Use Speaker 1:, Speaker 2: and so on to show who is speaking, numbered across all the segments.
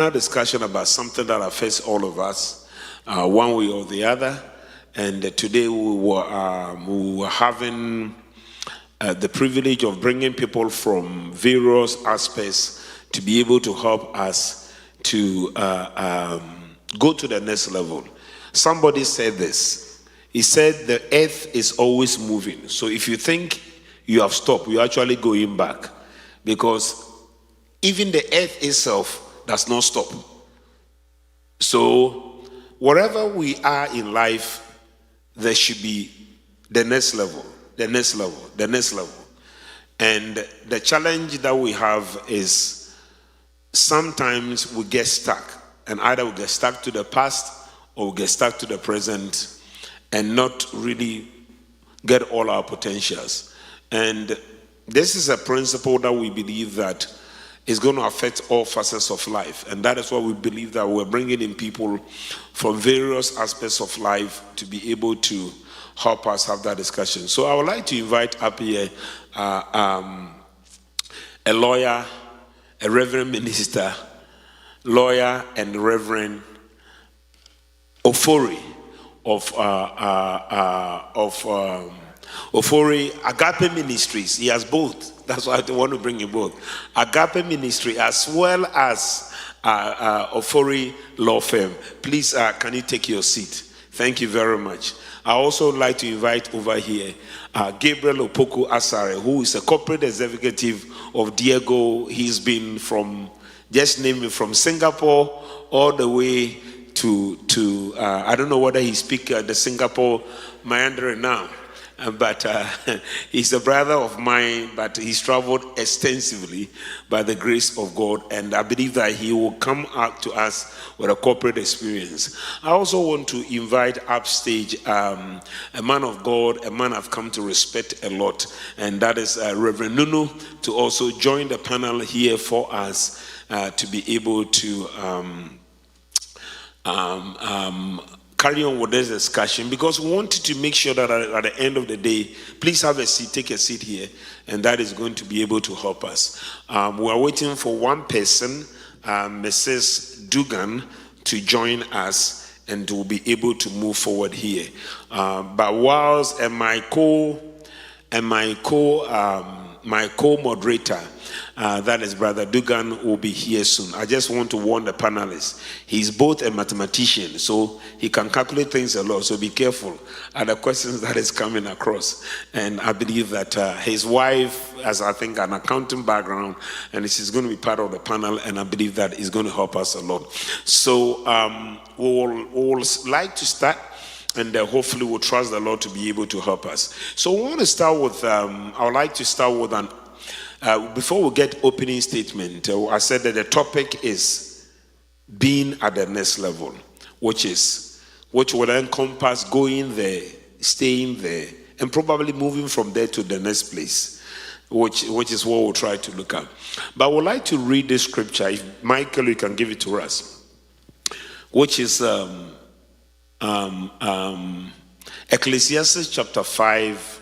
Speaker 1: a discussion about something that affects all of us, one way or the other. And today we were having the privilege of bringing people from various aspects to be able to help us to go to the next level. Somebody said this. He said the earth is always moving. So if you think you have stopped, you're actually going back, because even the earth itself does not stop. So wherever we are in life, there should be the next level, the next level, the next level. And the challenge that we have is sometimes we get stuck, and either we get stuck to the past or we get stuck to the present and not really get all our potentials. And this is a principle that we believe that is going to affect all facets of life. And that is why we believe that we're bringing in people from various aspects of life to be able to help us have that discussion. So I would like to invite up here a lawyer, a reverend minister, lawyer, and Reverend Ofori of Ofori Agape Ministries. He has both. That's why I want to bring him both. Agape Ministry as well as Ofori Law Firm. Please, can you take your seat? Thank you very much. I also like to invite over here Gabriel Opoku-Asare, who is a corporate executive of Diego. He's been from, just name it, from Singapore all the way to I don't know whether he speaks the Singapore Mandarin now. But he's a brother of mine, but he's traveled extensively by the grace of God, and I believe that he will come out to us with a corporate experience. I also want to invite upstage a man of God, a man I've come to respect a lot, and that is Reverend Nunu, to also join the panel here for us to be able to carry on with this discussion, because we wanted to make sure that at the end of the day, please have a seat, take a seat here, and that is going to be able to help us. We are waiting for one person, Mrs. Dugan, to join us, and we'll be able to move forward here. But whilst my co-moderator, that is Brother Dugan, will be here soon. I just want to warn the panelists. He's both a mathematician, so he can calculate things a lot, so be careful at the questions that is coming across. And I believe that his wife has, I think, an accounting background, and she's going to be part of the panel, and I believe that is going to help us a lot. So we'll like to start, and hopefully we'll trust the Lord to be able to help us. So we want to start with, I would like to start with an before we get opening statement, I said that the topic is being at the next level, which will encompass going there, staying there, and probably moving from there to the next place, which is what we'll try to look at. But I would like to read this scripture. If Michael, you can give it to us, which is Ecclesiastes chapter 5,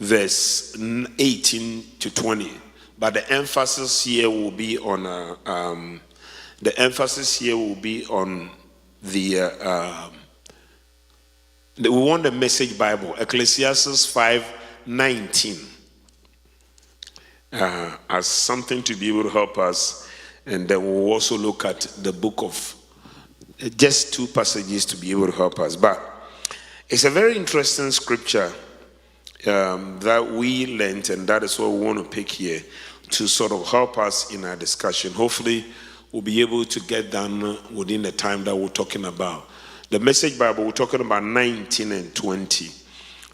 Speaker 1: verse 18 to 20. But the emphasis here will be on we want the Message Bible, Ecclesiastes 5:19, as something to be able to help us, and then we'll also look at the book of just two passages to be able to help us. But it's a very interesting scripture that we learned, and that is what we want to pick here to sort of help us in our discussion. Hopefully, we'll be able to get done within the time that we're talking about. The Message Bible, we're talking about 19 and 20.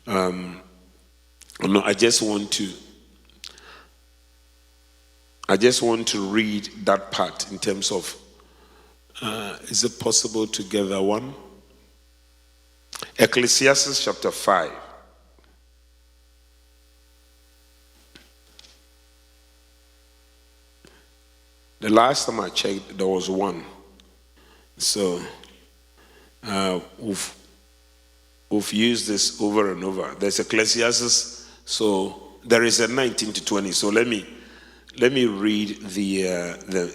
Speaker 1: I just want to read that part in terms of, is it possible to get that one? Ecclesiastes chapter 5. The last time I checked, there was one. So we've used this over and over. There's Ecclesiastes, so there is a 19 to 20. So let me let me read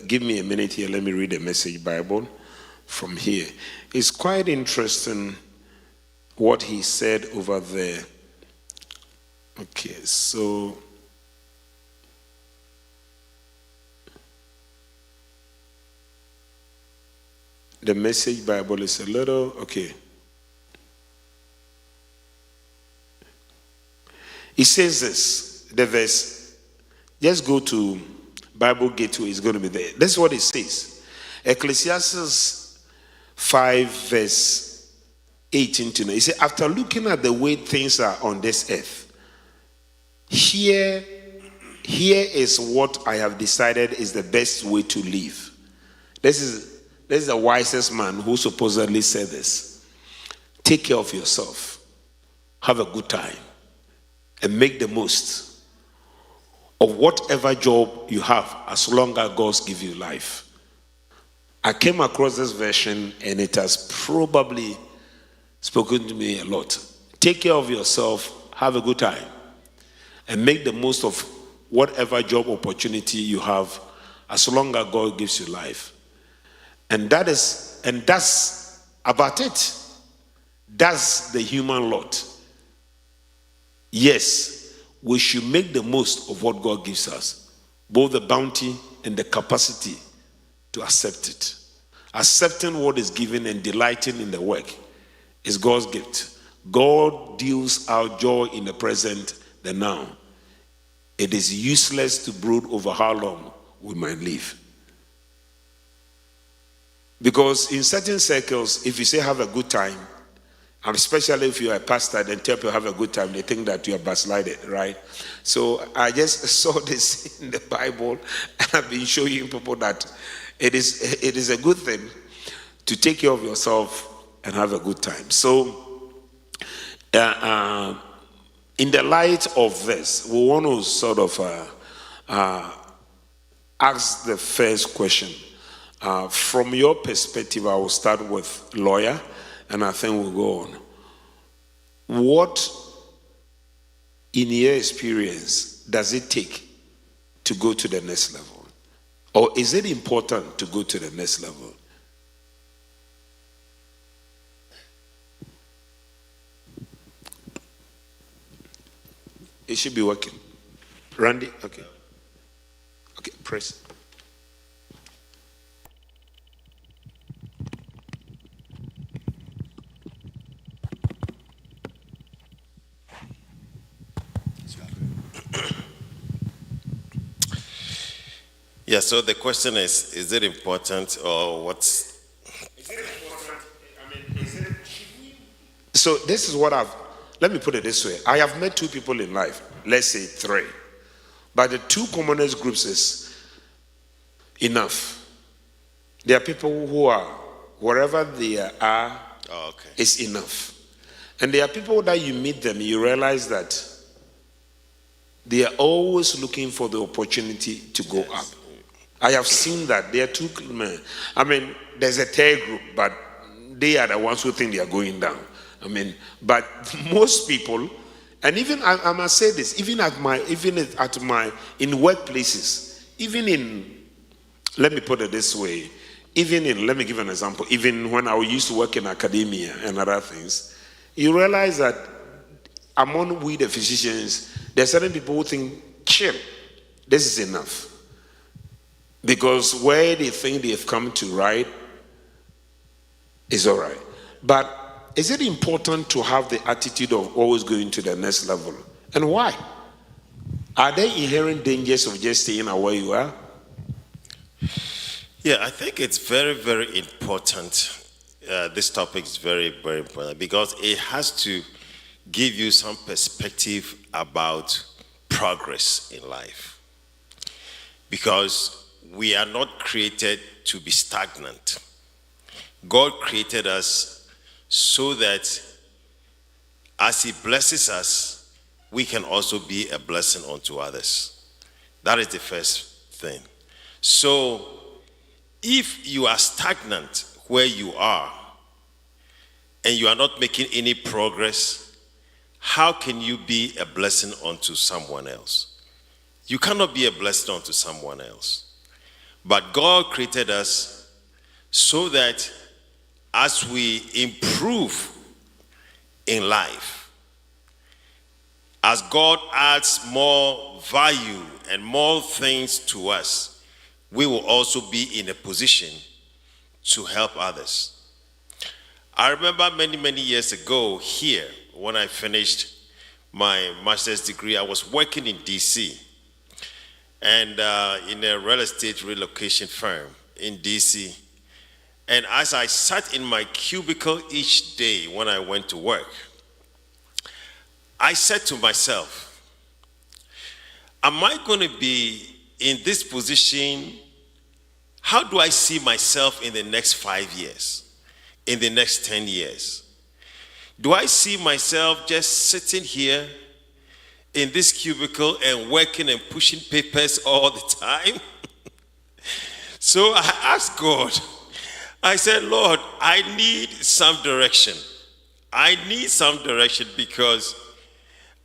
Speaker 1: give me a minute here. Let me read the Message Bible from here. It's quite interesting what he said over there. Okay, so the Message Bible is a little, okay. It says this, the verse, just go to Bible Gateway, it's going to be there. That's what it says. Ecclesiastes 5 verse 18 to 9. It says, after looking at the way things are on this earth, here is what I have decided is the best way to live. This is the wisest man who supposedly said this. Take care of yourself. Have a good time. And make the most of whatever job you have as long as God gives you life. I came across this version and it has probably spoken to me a lot. Take care of yourself. Have a good time. And make the most of whatever job opportunity you have as long as God gives you life. And that's about it. That's the human lot. Yes, we should make the most of what God gives us, both the bounty and the capacity to accept it. Accepting what is given and delighting in the work is God's gift. God deals out joy in the present, the now. It is useless to brood over how long we might live. Because in certain circles, if you say have a good time, and especially if you're a pastor, then tell people have a good time, they think that you are backslided, right? So I just saw this in the Bible, and I've been showing people that it is a good thing to take care of yourself and have a good time. So in the light of this, we want to sort of ask the first question. From your perspective, I will start with lawyer, and I think we'll go on. What, in your experience, does it take to go to the next level? Or is it important to go to the next level? It should be working. Randy? Okay. Okay, press.
Speaker 2: Yeah, so the question is it important or what's...
Speaker 1: Is it important? I mean, So this is what let me put it this way. I have met two people in life, let's say three. But the two commonest groups is enough. There are people who are, wherever they are, is enough. And there are people that you meet them, you realize that they are always looking for the opportunity to go up. I have seen that. There are two men. I mean, there's a third group, but they are the ones who think they are going down. I mean, but most people, and even I must say this, even in workplaces, let me put it this way, let me give an example, even when I used to work in academia and other things, you realize that among we the physicians, there are certain people who think, chill, this is enough. Because where they think they have come to right is all right. But is it important to have the attitude of always going to the next level? And why? Are there inherent dangers of just staying where you are?
Speaker 2: Yeah, I think it's very, very important. This topic is very, very important because it has to give you some perspective about progress in life. Because we are not created to be stagnant. God created us so that as He blesses us, we can also be a blessing unto others. That is the first thing. So, if you are stagnant where you are and you are not making any progress, how can you be a blessing unto someone else? You cannot be a blessing unto someone else. But God created us so that as we improve in life, as God adds more value and more things to us, we will also be in a position to help others. I remember many years ago here, when I finished my master's degree, I was working in DC and in a real estate relocation firm in DC. And as I sat in my cubicle each day when I went to work, I said to myself, am I going to be in this position? How do I see myself in the next 5 years, in the next 10 years? Do I see myself just sitting here in this cubicle and working and pushing papers all the time? So I asked God, I said, Lord, I need some direction. I need some direction because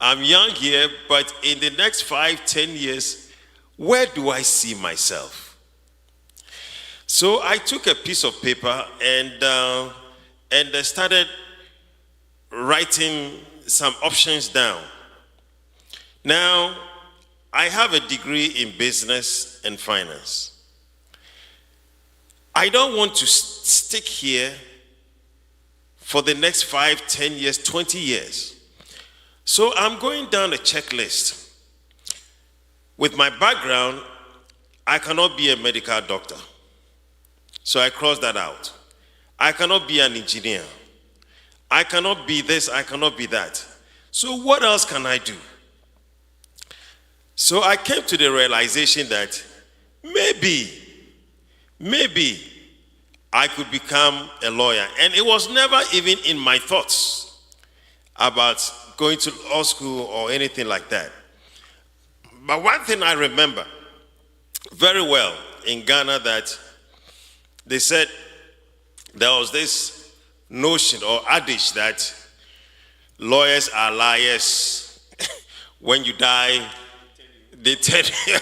Speaker 2: I'm young here, but in the next 5-10 years, where do I see myself? So I took a piece of paper and started writing some options down. Now, I have a degree in business and finance. I don't want to stick here for the next 5-10 years, 20 years. So I'm going down a checklist. With my background, I cannot be a medical doctor. So I crossed that out. I cannot be an engineer. I cannot be this, I cannot be that. So what else can I do? So I came to the realization that maybe I could become a lawyer. And it was never even in my thoughts about going to law school or anything like that. But one thing I remember very well in Ghana, that they said there was this notion or adage that lawyers are liars. When you die, they tell you.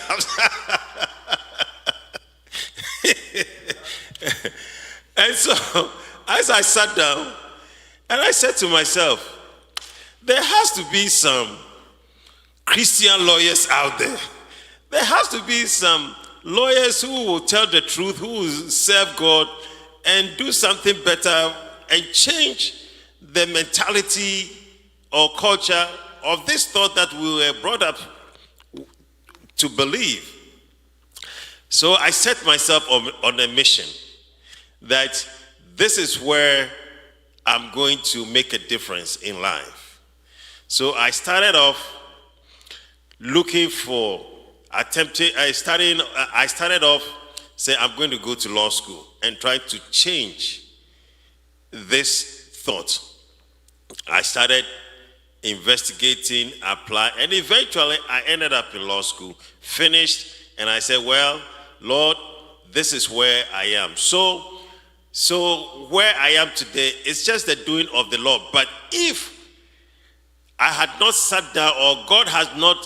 Speaker 2: And so, as I sat down, and I said to myself, there has to be some Christian lawyers out there. There has to be some lawyers who will tell the truth, who will serve God and do something better and change the mentality or culture of this thought that we were brought up to believe. So I set myself on a mission that this is where I'm going to make a difference in life. So I started off looking for, I started off saying I'm going to go to law school and try to change this thought. I started investigating, apply, and eventually I ended up in law school, finished, and I said, well, Lord, this is where I am. So where I am today is just the doing of the Lord. But if I had not sat down, or God has not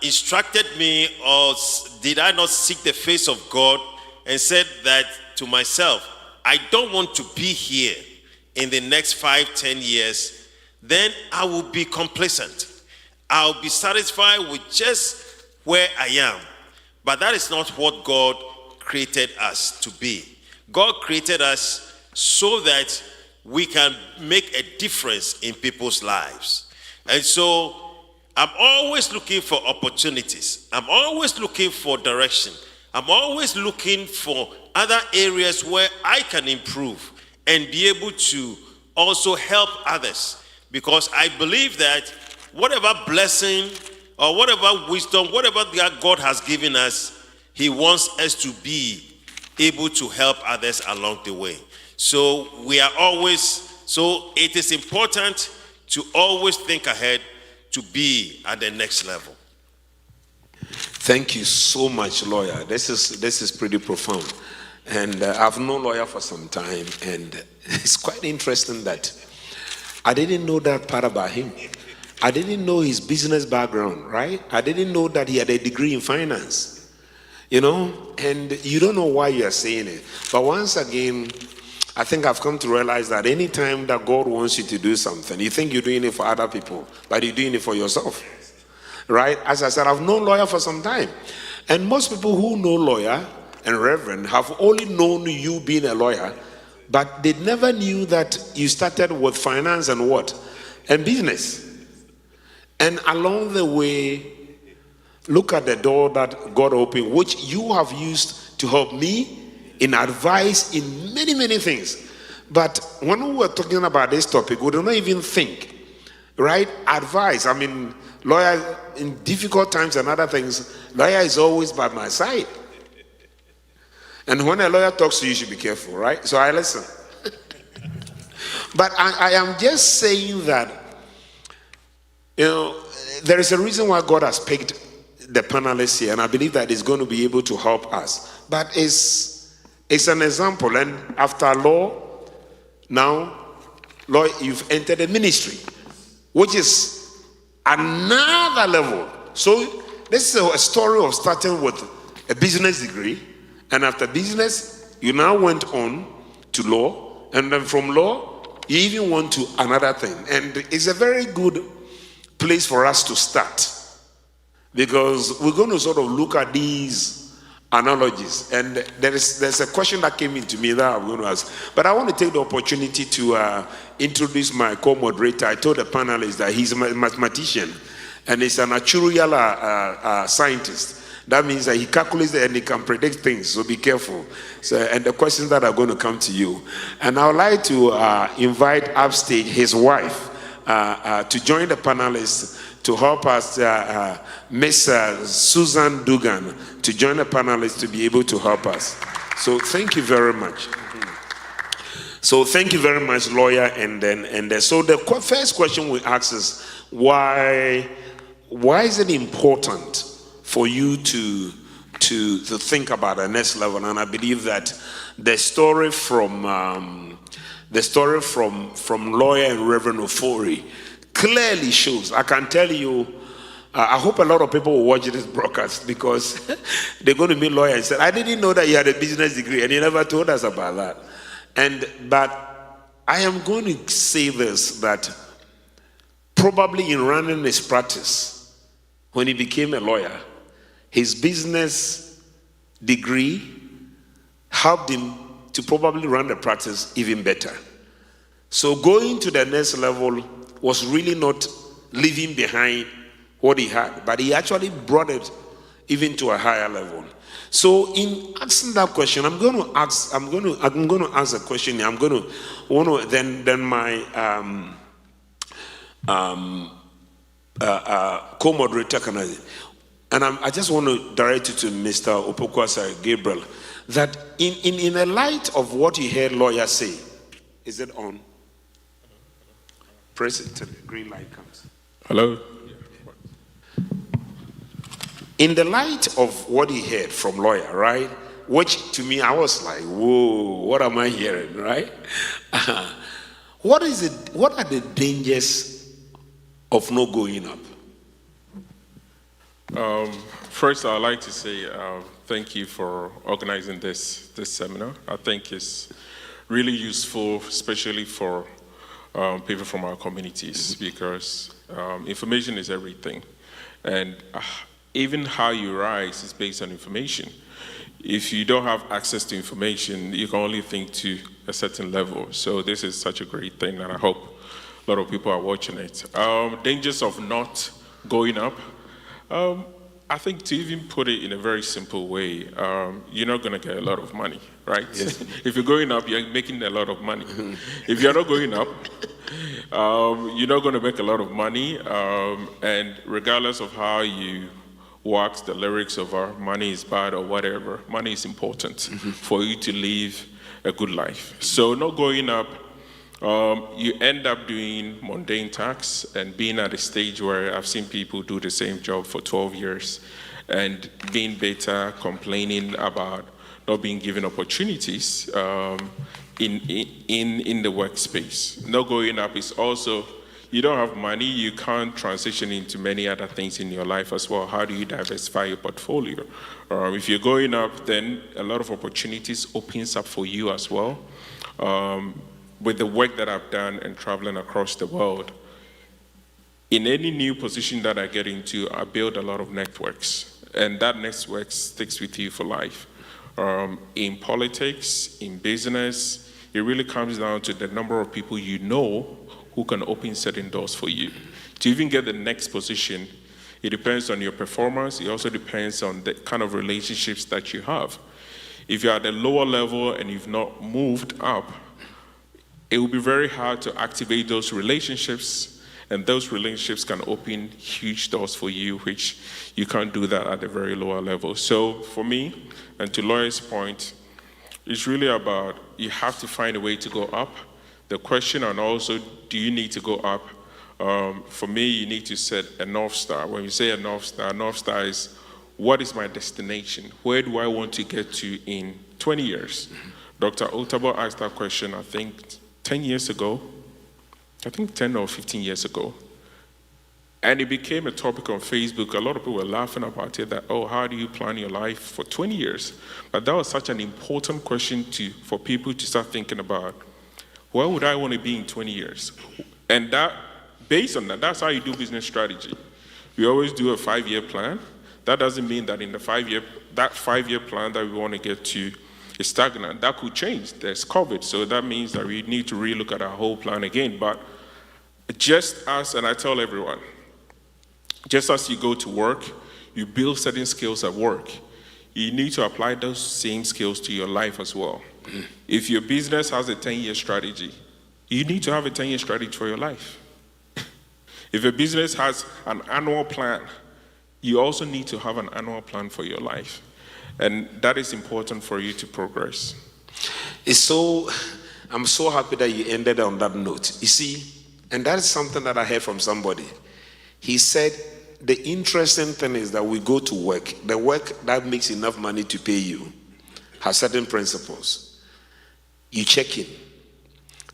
Speaker 2: instructed me, or did I not seek the face of God and said that to myself, I don't want to be here in the next 5-10 years, then I will be complacent. I'll be satisfied with just where I am. But that is not what God created us to be. God created us so that we can make a difference in people's lives. And so I'm always looking for opportunities. I'm always looking for direction. I'm always looking for other areas where I can improve and be able to also help others. Because I believe that whatever blessing or whatever wisdom, whatever God has given us, He wants us to be able to help others along the way. So it is important to always think ahead to be at the next level.
Speaker 1: Thank you so much, lawyer. This is pretty profound. And I've known lawyer for some time, and it's quite interesting that I didn't know that part about him. I didn't know his business background, right? I didn't know that he had a degree in finance, and you don't know why you are saying it. But once again, I think I've come to realize that anytime that God wants you to do something, you think you're doing it for other people, but you're doing it for yourself, right? As I said, I've known lawyer for some time. And most people who know lawyer and reverend have only known you being a lawyer, but they never knew that you started with finance and what? And business. And along the way, look at the door that God opened, which you have used to help me in advice in many, many things. But when we were talking about this topic, we do not even think, right? Advice. I mean, lawyer in difficult times and other things, lawyer is always by my side. And when a lawyer talks to you, you should be careful, right? So I listen. But I am just saying that, there is a reason why God has picked the panelists here, and I believe that it's going to be able to help us. But it's an example. And after law, now, law, you've entered a ministry, which is another level. So this is a story of starting with a business degree, and after business, you now went on to law, and then from law, you even went to another thing. And it's a very good place for us to start, because we're going to sort of look at these analogies. And there's a question that came into me that I'm going to ask. But I want to take the opportunity to introduce my co-moderator. I told the panelists that he's a mathematician and he's a actuarial scientist. That means that he calculates and he can predict things, so be careful. So, and the questions that are going to come to you. And I would like to invite upstage his wife to join the panelists to help us, Miss Susan Dugan, to join the panelists to be able to help us. So thank you very much. So thank you very much, lawyer. And then so the first question we ask is, why is it important for you to think about the next level? And I believe that the story from lawyer and Reverend Ofori clearly shows. I can tell you, I hope a lot of people will watch this broadcast, because they're going to meet lawyer and say, I didn't know that you had a business degree and you never told us about that. But I am going to say this, that probably in running his practice, when he became a lawyer, his business degree helped him to probably run the practice even better. So going to the next level was really not leaving behind what he had, but he actually brought it even to a higher level. So in asking that question, I'm going to ask a question here. Then my co-moderator can. And I just want to direct you to Mr. Opoku-Asare Gabriel, that in the light of what you heard lawyers say, is it on? Press it till the green light comes.
Speaker 3: Hello?
Speaker 1: In the light of what he heard from lawyer, right? Which to me, I was like, whoa, what am I hearing, right? What are the dangers of not going up?
Speaker 3: First, I'd like to say thank you for organizing this seminar. I think it's really useful, especially for people from our communities, because information is everything. And even how you rise is based on information. If you don't have access to information, you can only think to a certain level. So this is such a great thing, and I hope a lot of people are watching it. Dangers of not going up. I think, to even put it in a very simple way, you're not going to get a lot of money, right? Yes. If you're going up, you're making a lot of money. If you're not going up, you're not going to make a lot of money. And regardless of how you wax the lyrics of our money is bad or whatever, money is important for you to live a good life. So not going up, you end up doing mundane tasks and being at a stage where I've seen people do the same job for 12 years and being bitter, complaining about not being given opportunities in the workspace. Not going up is also, you don't have money, you can't transition into many other things in your life as well. How do you diversify your portfolio? If you're going up, then a lot of opportunities opens up for you as well. With the work that I've done and traveling across the world, in any new position that I get into, I build a lot of networks, and that network sticks with you for life. In politics, in business, it really comes down to the number of people you know who can open certain doors for you. To even get the next position, it depends on your performance. It also depends on the kind of relationships that you have. If you're at the lower level and you've not moved up, it will be very hard to activate those relationships, and those relationships can open huge doors for you, which you can't do that at the very lower level. So for me, and to Lawyer's point, it's really about you have to find a way to go up. The question, and also, do you need to go up? For me, you need to set a North Star. When you say a North Star is, what is my destination? Where do I want to get to in 20 years? Dr. Otabo asked that question, I think, 10 years ago. I think 10 or 15 years ago. And it became a topic on Facebook. A lot of people were laughing about it, that, oh, how do you plan your life for 20 years? But that was such an important question for people to start thinking about, where would I want to be in 20 years? And that, based on that, that's how you do business strategy. We always do a 5-year plan. That doesn't mean that in the 5-year plan that we want to get to is stagnant. That could change. There's COVID, so that means that we need to relook at our whole plan again. But just as, and I tell everyone, just as you go to work, you build certain skills at work, you need to apply those same skills to your life as well. If your business has a 10-year strategy, you need to have a 10-year strategy for your life. If a business has an annual plan, you also need to have an annual plan for your life. And that is important for you to progress.
Speaker 1: I'm so happy that you ended on that note. You see, and that is something that I heard from somebody. He said, the interesting thing is that we go to work. The work that makes enough money to pay you has certain principles. You check in.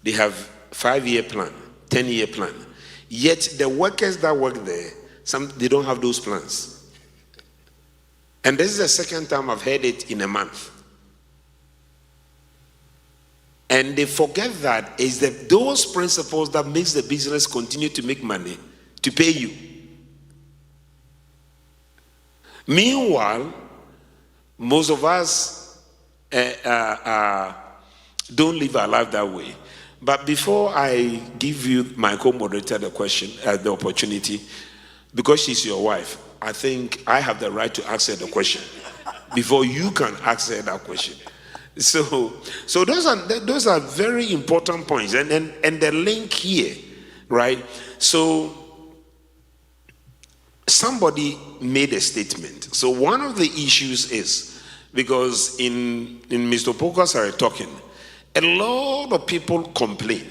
Speaker 1: They have 5-year plan, 10-year plan. Yet the workers that work there, they don't have those plans. And this is the second time I've heard it in a month. And they forget that it's those principles that makes the business continue to make money to pay you. Meanwhile, most of us don't live our life that way. But before I give you my co-moderator the opportunity, because she's your wife, I think I have the right to ask her the question before you can ask her that question. So those are very important points, and the link here, right? So somebody made a statement. So one of the issues is, because in Mr. Opoku-Asare talking, a lot of people complain,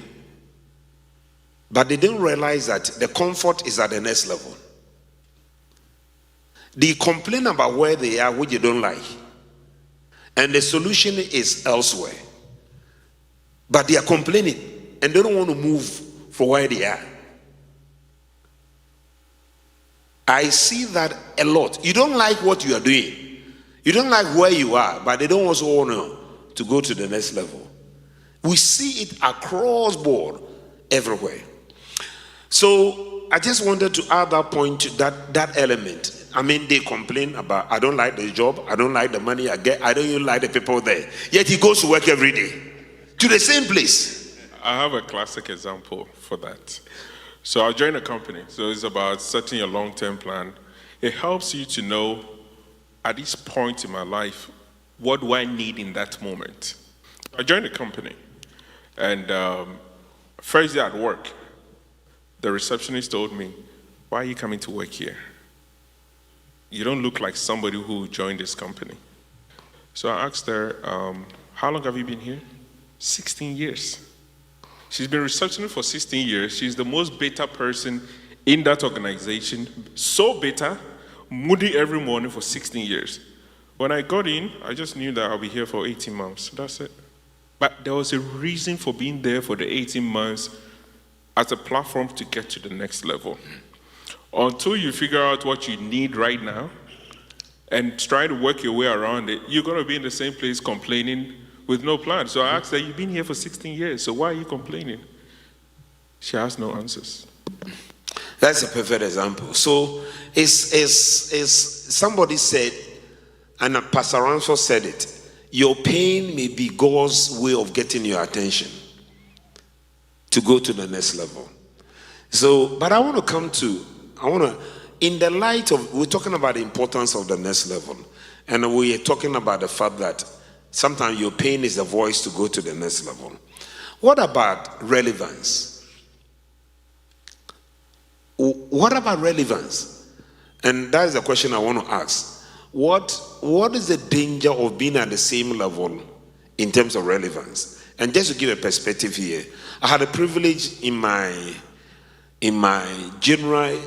Speaker 1: but they don't realize that the comfort is at the next level. They complain about where they are, which they don't like, and the solution is elsewhere. But they are complaining and they don't want to move from where they are. I see that a lot. You don't like what you are doing. You don't like where you are, but they don't also want to go to the next level. We see it across board everywhere. So I just wanted to add that point to that element. I mean, they complain about, I don't like the job, I don't like the money I get, I don't even like the people there. Yet he goes to work every day, to the same place.
Speaker 3: I have a classic example for that. So I joined a company. So it's about setting a long-term plan. It helps you to know, at this point in my life, what do I need in that moment? I joined a company, and first day at work, the receptionist told me, why are you coming to work here? You don't look like somebody who joined this company. So I asked her, how long have you been here? 16 years. She's been receptionist for 16 years. She's the most beta person in that organization. So beta, moody every morning for 16 years. When I got in, I just knew that I'll be here for 18 months. That's it. But there was a reason for being there for the 18 months as a platform to get to the next level. Until you figure out what you need right now and try to work your way around it, you're going to be in the same place complaining with no plan. So I asked her, you've been here for 16 years, so why are you complaining? She has no answers.
Speaker 1: That's a perfect example. So is somebody said, and Pastor Ranso said it, your pain may be God's way of getting your attention to go to the next level. So, but I want to, in the light of, we're talking about the importance of the next level. And we're talking about the fact that sometimes your pain is the voice to go to the next level. What about relevance? What about relevance? And that is the question I want to ask. What is the danger of being at the same level in terms of relevance? And just to give a perspective here, I had a privilege in my general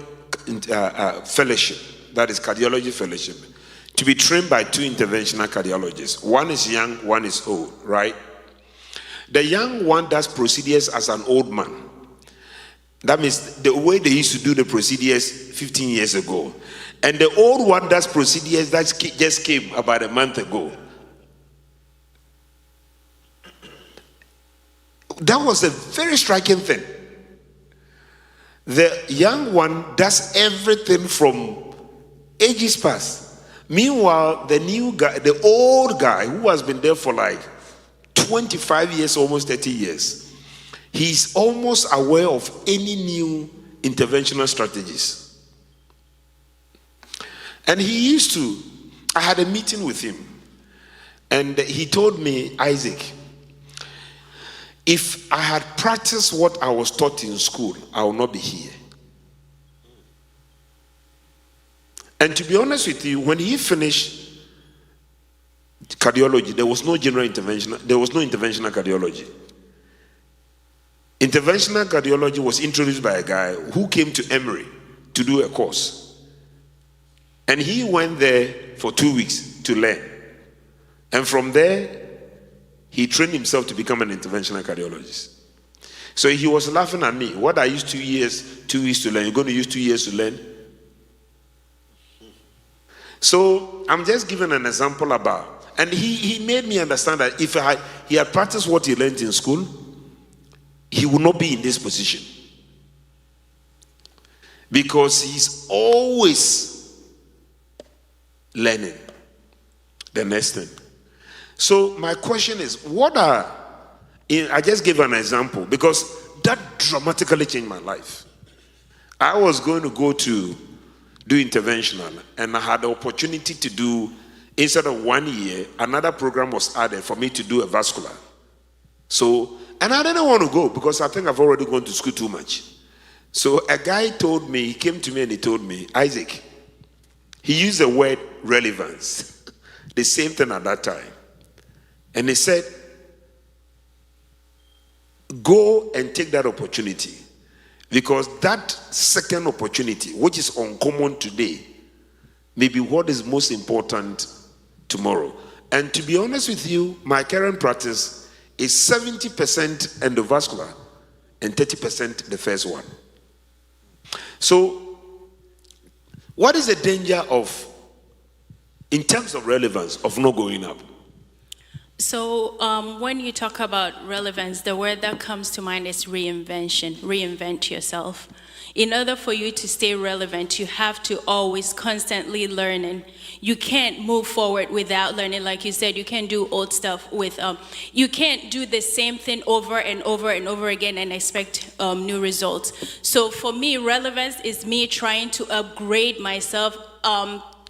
Speaker 1: fellowship, that is cardiology fellowship, to be trained by two interventional cardiologists. One is young, one is old, right? The young one does procedures as an old man. That means the way they used to do the procedures 15 years ago. And the old one does procedures that just came about a month ago. That was a very striking thing. The young one does everything from ages past. Meanwhile, the new guy, the old guy who has been there for like 25 years, almost 30 years, he's almost aware of any new interventional strategies. And he used to, I had a meeting with him, and he told me, Isaac, if I had practiced what I was taught in school, I would not be here. And to be honest with you, when he finished cardiology, there was no general intervention, there was no interventional cardiology. Interventional cardiology was introduced by a guy who came to Emory to do a course. And he went there for 2 weeks to learn. And from there, he trained himself to become an interventional cardiologist. So he was laughing at me. What I used 2 weeks to learn, you're going to use 2 years to learn? So I'm just giving an example about, and he made me understand that if he had practiced what he learned in school, he would not be in this position. Because he's always learning the next thing. So my question is, I just gave an example because that dramatically changed my life. I was going to go to do interventional, and I had the opportunity to do, instead of 1 year, another program was added for me to do a vascular. So, and I didn't want to go because I think I've already gone to school too much. So a guy told me, he came to me and he told me, Isaac, he used the word relevance, the same thing at that time. And he said, go and take that opportunity, because that second opportunity, which is uncommon today, may be what is most important tomorrow. And to be honest with you, my current practice is 70% endovascular and 30% the first one. So, what is the danger of, in terms of relevance, of not going up?
Speaker 4: So when you talk about relevance, the word that comes to mind is reinvention. Reinvent yourself. In order for you to stay relevant, you have to always constantly learning. You can't move forward without learning. Like you said, you can't do old stuff with, you can't do the same thing over and over and over again and expect new results. So for me, relevance is me trying to upgrade myself,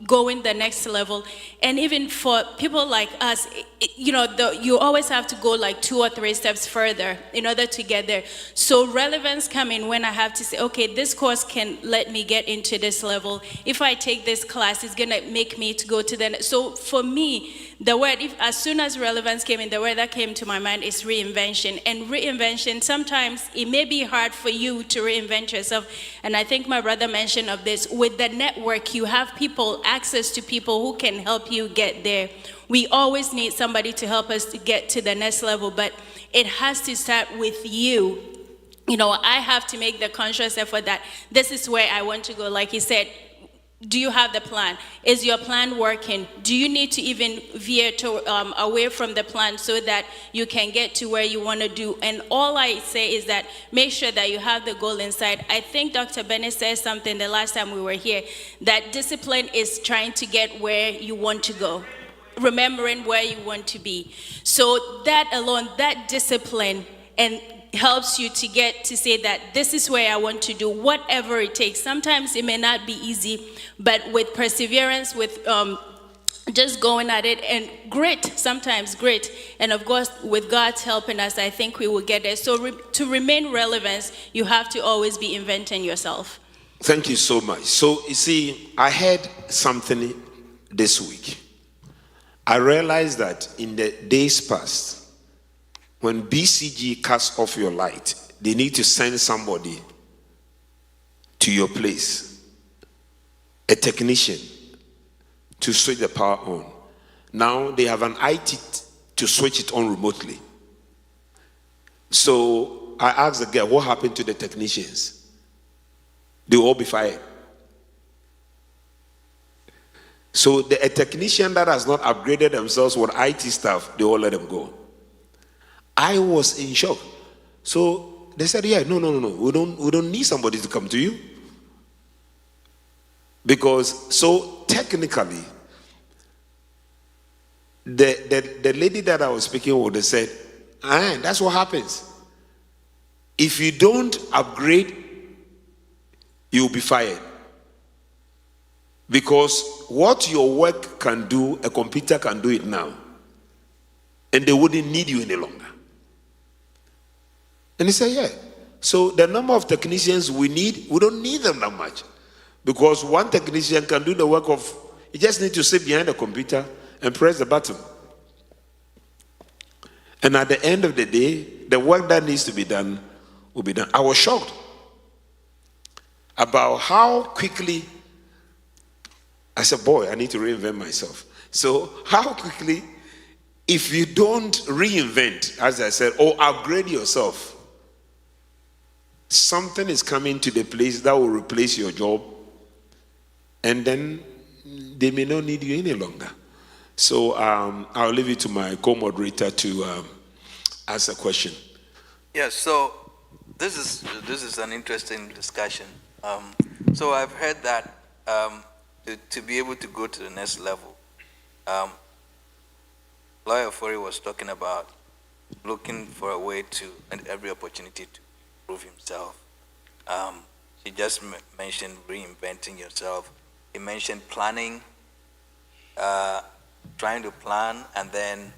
Speaker 4: going the next level. And even for people like us, you always have to go like 2 or 3 steps further in order to get there. So relevance come in when I have to say, okay, this course can let me get into this level. If I take this class, it's gonna make me to go to the next. So for me, the word, as soon as relevance came in, the word that came to my mind is reinvention. And reinvention, sometimes it may be hard for you to reinvent yourself. And I think my brother mentioned of this, with the network, you have access to people who can help you get there. We always need somebody to help us to get to the next level, but it has to start with you I have to make the conscious effort that this is where I want to go. Like he said, do you have the plan? Is your plan working? Do you need to even veer away from the plan so that you can get to where you want to do? And all I say is that make sure that you have the goal inside. I think Dr. Bennett said something the last time we were here, that discipline is trying to get where you want to go, remembering where you want to be. So that alone, that discipline, and helps you to get to say that this is where I want to do, whatever it takes. Sometimes it may not be easy, but with perseverance, with just going at it, and sometimes grit, and of course with God's helping us, I think we will get there. So to remain relevant, you have to always be inventing yourself.
Speaker 1: Thank you so much. So you see, I heard something this week. I realized that in the days past, when BCG cuts off your light, they need to send somebody to your place, a technician, to switch the power on. Now they have an IT to switch it on remotely. So I asked the girl, what happened to the technicians? They will all be fired. So a technician that has not upgraded themselves with IT stuff, they all let them go. I was in shock. So they said, yeah, no. We don't need somebody to come to you. Because so technically, the lady that I was speaking with, they said, that's what happens. If you don't upgrade, you'll be fired. Because what your work can do, a computer can do it now. And they wouldn't need you any longer. And he said, yeah. So the number of technicians we need, we don't need them that much. Because one technician can do the work of, he just needs to sit behind the computer and press the button. And at the end of the day, the work that needs to be done will be done. I was shocked about how quickly, I said, boy, I need to reinvent myself. So how quickly, if you don't reinvent, as I said, or upgrade yourself, something is coming to the place that will replace your job, and then they may not need you any longer. So I'll leave it to my co-moderator to ask a question.
Speaker 5: Yes, so this is an interesting discussion. So I've heard that to be able to go to the next level, Lawyer Ofori was talking about looking for a way to, and every opportunity to prove himself. He just mentioned reinventing yourself. He mentioned planning, trying to plan, and then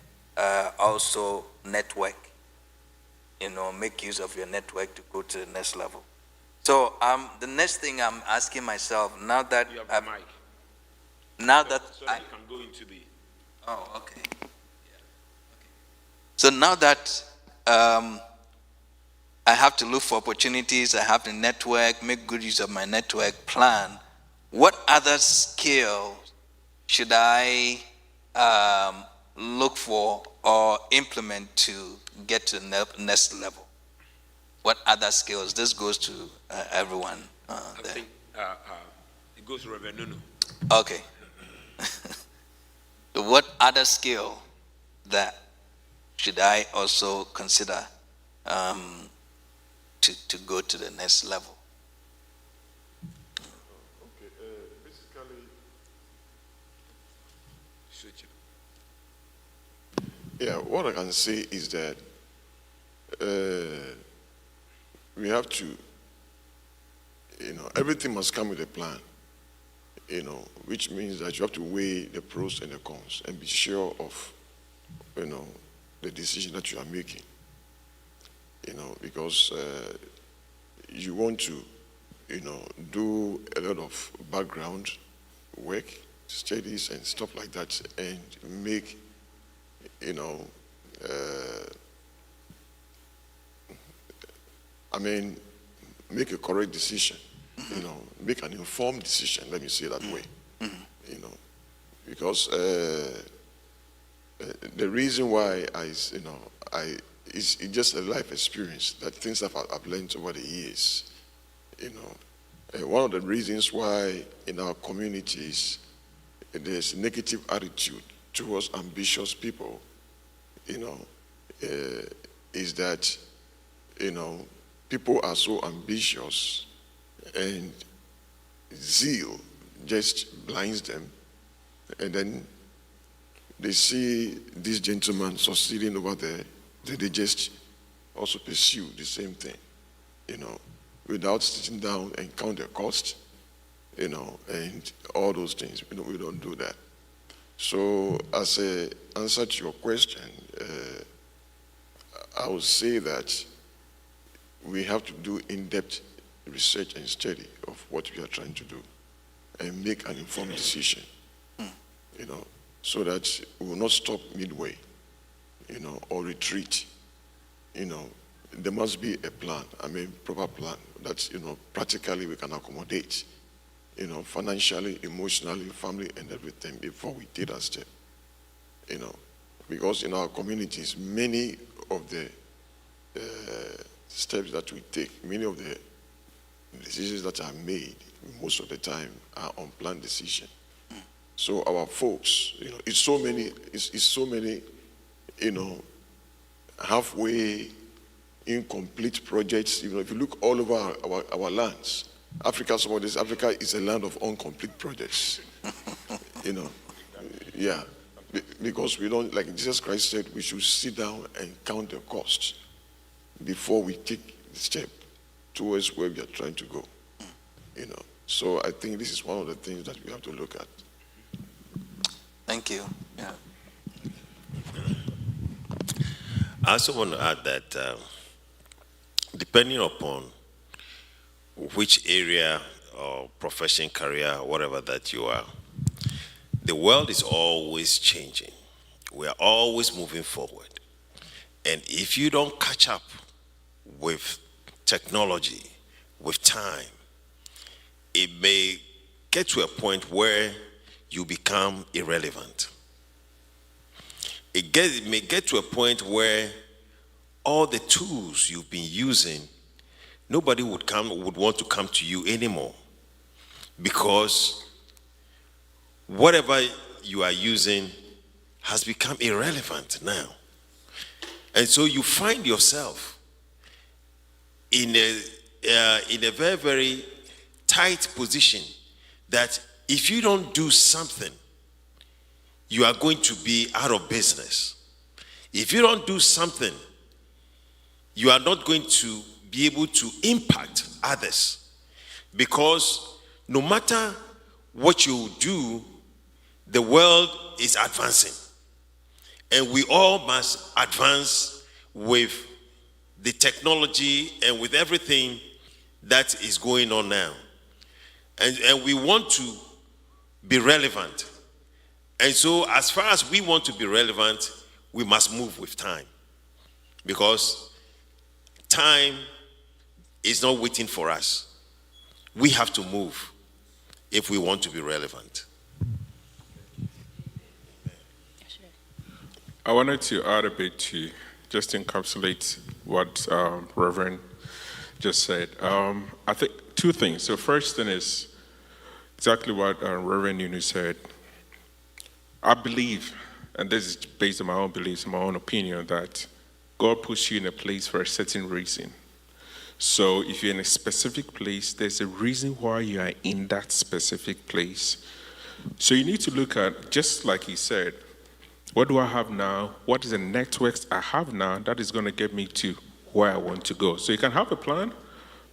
Speaker 5: also network. Make use of your network to go to the next level. So the next thing I'm asking myself, now that
Speaker 1: you have the mic.
Speaker 5: Now that
Speaker 1: so I can go into the.
Speaker 5: Oh, okay. Yeah. Okay. So now that I have to look for opportunities, I have to network, make good use of my network, plan. What other skill should I look for or implement to get to the next level? What other skills? This goes to everyone
Speaker 1: I think it goes to Reverend Nunu.
Speaker 5: Okay. So what other skill that should I also consider to go to the next level?
Speaker 6: Okay, basically, yeah, what I can say is that we have to, everything must come with a plan, which means that you have to weigh the pros and the cons and be sure of, the decision that you are making, because you want to, do a lot of background work, studies and stuff like that, and make, make a correct decision, make an informed decision, let me say that way, because the reason why I it's just a life experience that things I've learned over the years. One of the reasons why in our communities there's a negative attitude towards ambitious people, is that, people are so ambitious and zeal just blinds them, and then they see this gentleman succeeding over there, then they just also pursue the same thing, without sitting down and count the cost, and all those things. We don't do that. So as an answer to your question, I would say that we have to do in-depth research and study of what we are trying to do and make an informed decision, so that we will not stop midway, or retreat. There must be a plan, proper plan that, practically we can accommodate, financially, emotionally, family, and everything before we take that step, because in our communities, many of the steps that we take, many of the decisions that are made, most of the time are unplanned decisions. So our folks, it's so many, halfway incomplete projects. If you look all over our lands, Africa is a land of incomplete projects. Yeah, because we don't, like Jesus Christ said, we should sit down and count the costs before we take the step towards where we are trying to go. So I think this is one of the things that we have to look at.
Speaker 5: Thank you. Yeah.
Speaker 2: I also want to add that depending upon which area or profession, career, whatever that you are, the world is always changing. We are always moving forward. And if you don't catch up with technology, with time, it may get to a point where you become irrelevant. It may get to a point where all the tools you've been using, nobody would want to come to you anymore, because whatever you are using has become irrelevant now. And so you find yourself in a very, very tight position that if you don't do something, you are going to be out of business. If you don't do something, you are not going to be able to impact others, because no matter what you do, the world is advancing, and we all must advance with the technology and with everything that is going on now. And we want to be relevant. And so as far as we want to be relevant, we must move with time, because time is not waiting for us. We have to move if we want to be relevant.
Speaker 3: I wanted to add a bit to just encapsulate what Reverend just said. I think two things. So first thing is exactly what Reverend Nunu said. I believe, and this is based on my own beliefs, my own opinion, that God puts you in a place for a certain reason. So if you're in a specific place, there's a reason why you are in that specific place. So you need to look at, just like he said, what do I have now? What is the networks I have now that is going to get me to where I want to go? So you can have a plan,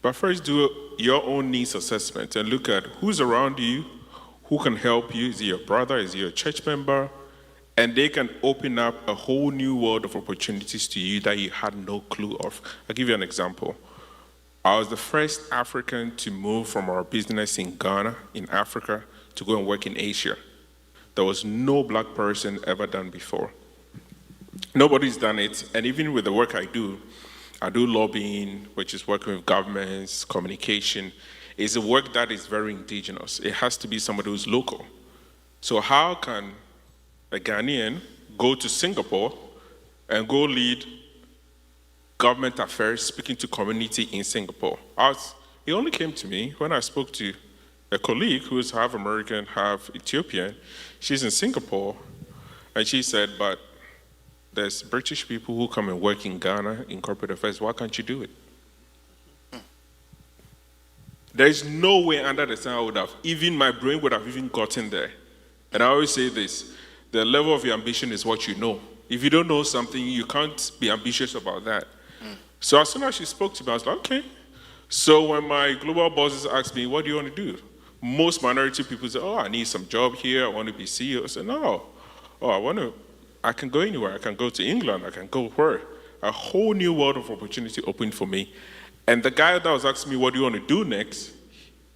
Speaker 3: but first do your own needs assessment and look at who's around you, who can help you. Is he your brother? Is he your church member? And they can open up a whole new world of opportunities to you that you had no clue of. I'll give you an example. I was the first African to move from our business in Ghana, in Africa, to go and work in Asia. There was no black person ever done before. Nobody's done it. And even with the work I do lobbying, which is working with governments, communication. It's a work that is very indigenous. It has to be somebody who's local. So how can a Ghanaian go to Singapore and go lead government affairs, speaking to community in Singapore. He only came to me when I spoke to a colleague who is half American, half Ethiopian. She's in Singapore, and she said, but there's British people who come and work in Ghana in corporate affairs. Why can't you do it? There's no way under the sun I would have, even my brain would have even gotten there. And I always say this, the level of your ambition is what you know. If you don't know something, you can't be ambitious about that. So as soon as she spoke to me, I was like, okay. So when my global bosses asked me, what do you want to do? Most minority people say, oh, I need some job here, I want to be CEO. I said, no. Oh, I can go anywhere. I can go to England, I can go where? A whole new world of opportunity opened for me. And the guy that was asking me, what do you want to do next?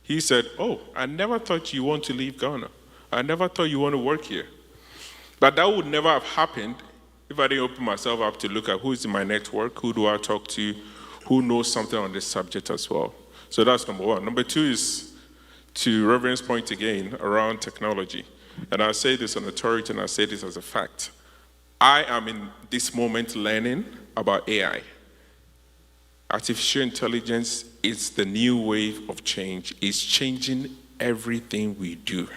Speaker 3: He said, oh, I never thought you want to leave Ghana. I never thought you want to work here. But that would never have happened if I didn't open myself up to look at who is in my network, who do I talk to, who knows something on this subject as well. So that's number one. Number two is, to Reverend's point again, around technology. And I say this on authority and I say this as a fact. I am in this moment learning about AI. Artificial intelligence is the new wave of change. It's changing everything we do.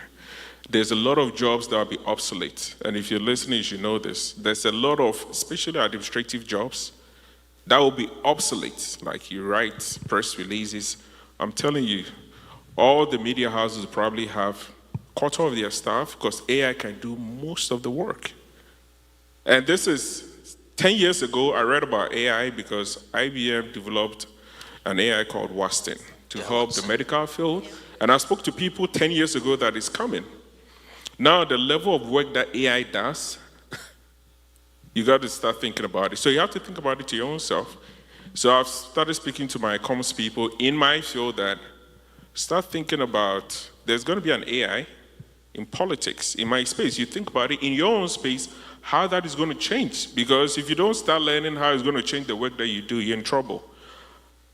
Speaker 3: There's a lot of jobs that will be obsolete. And if you're listening, you should know this. There's a lot of, especially administrative jobs, that will be obsolete. Like you write press releases. I'm telling you, all the media houses probably have a quarter of their staff because AI can do most of the work. And this is 10 years ago, I read about AI because IBM developed an AI called Watson to help the medical field. And I spoke to people 10 years ago that it's coming. Now, the level of work that AI does, you got to start thinking about it. So you have to think about it to your own self. So I've started speaking to my comms people in my field that start thinking about, there's going to be an AI in politics, in my space. You think about it in your own space, how that is going to change. Because if you don't start learning how it's going to change the work that you do, you're in trouble.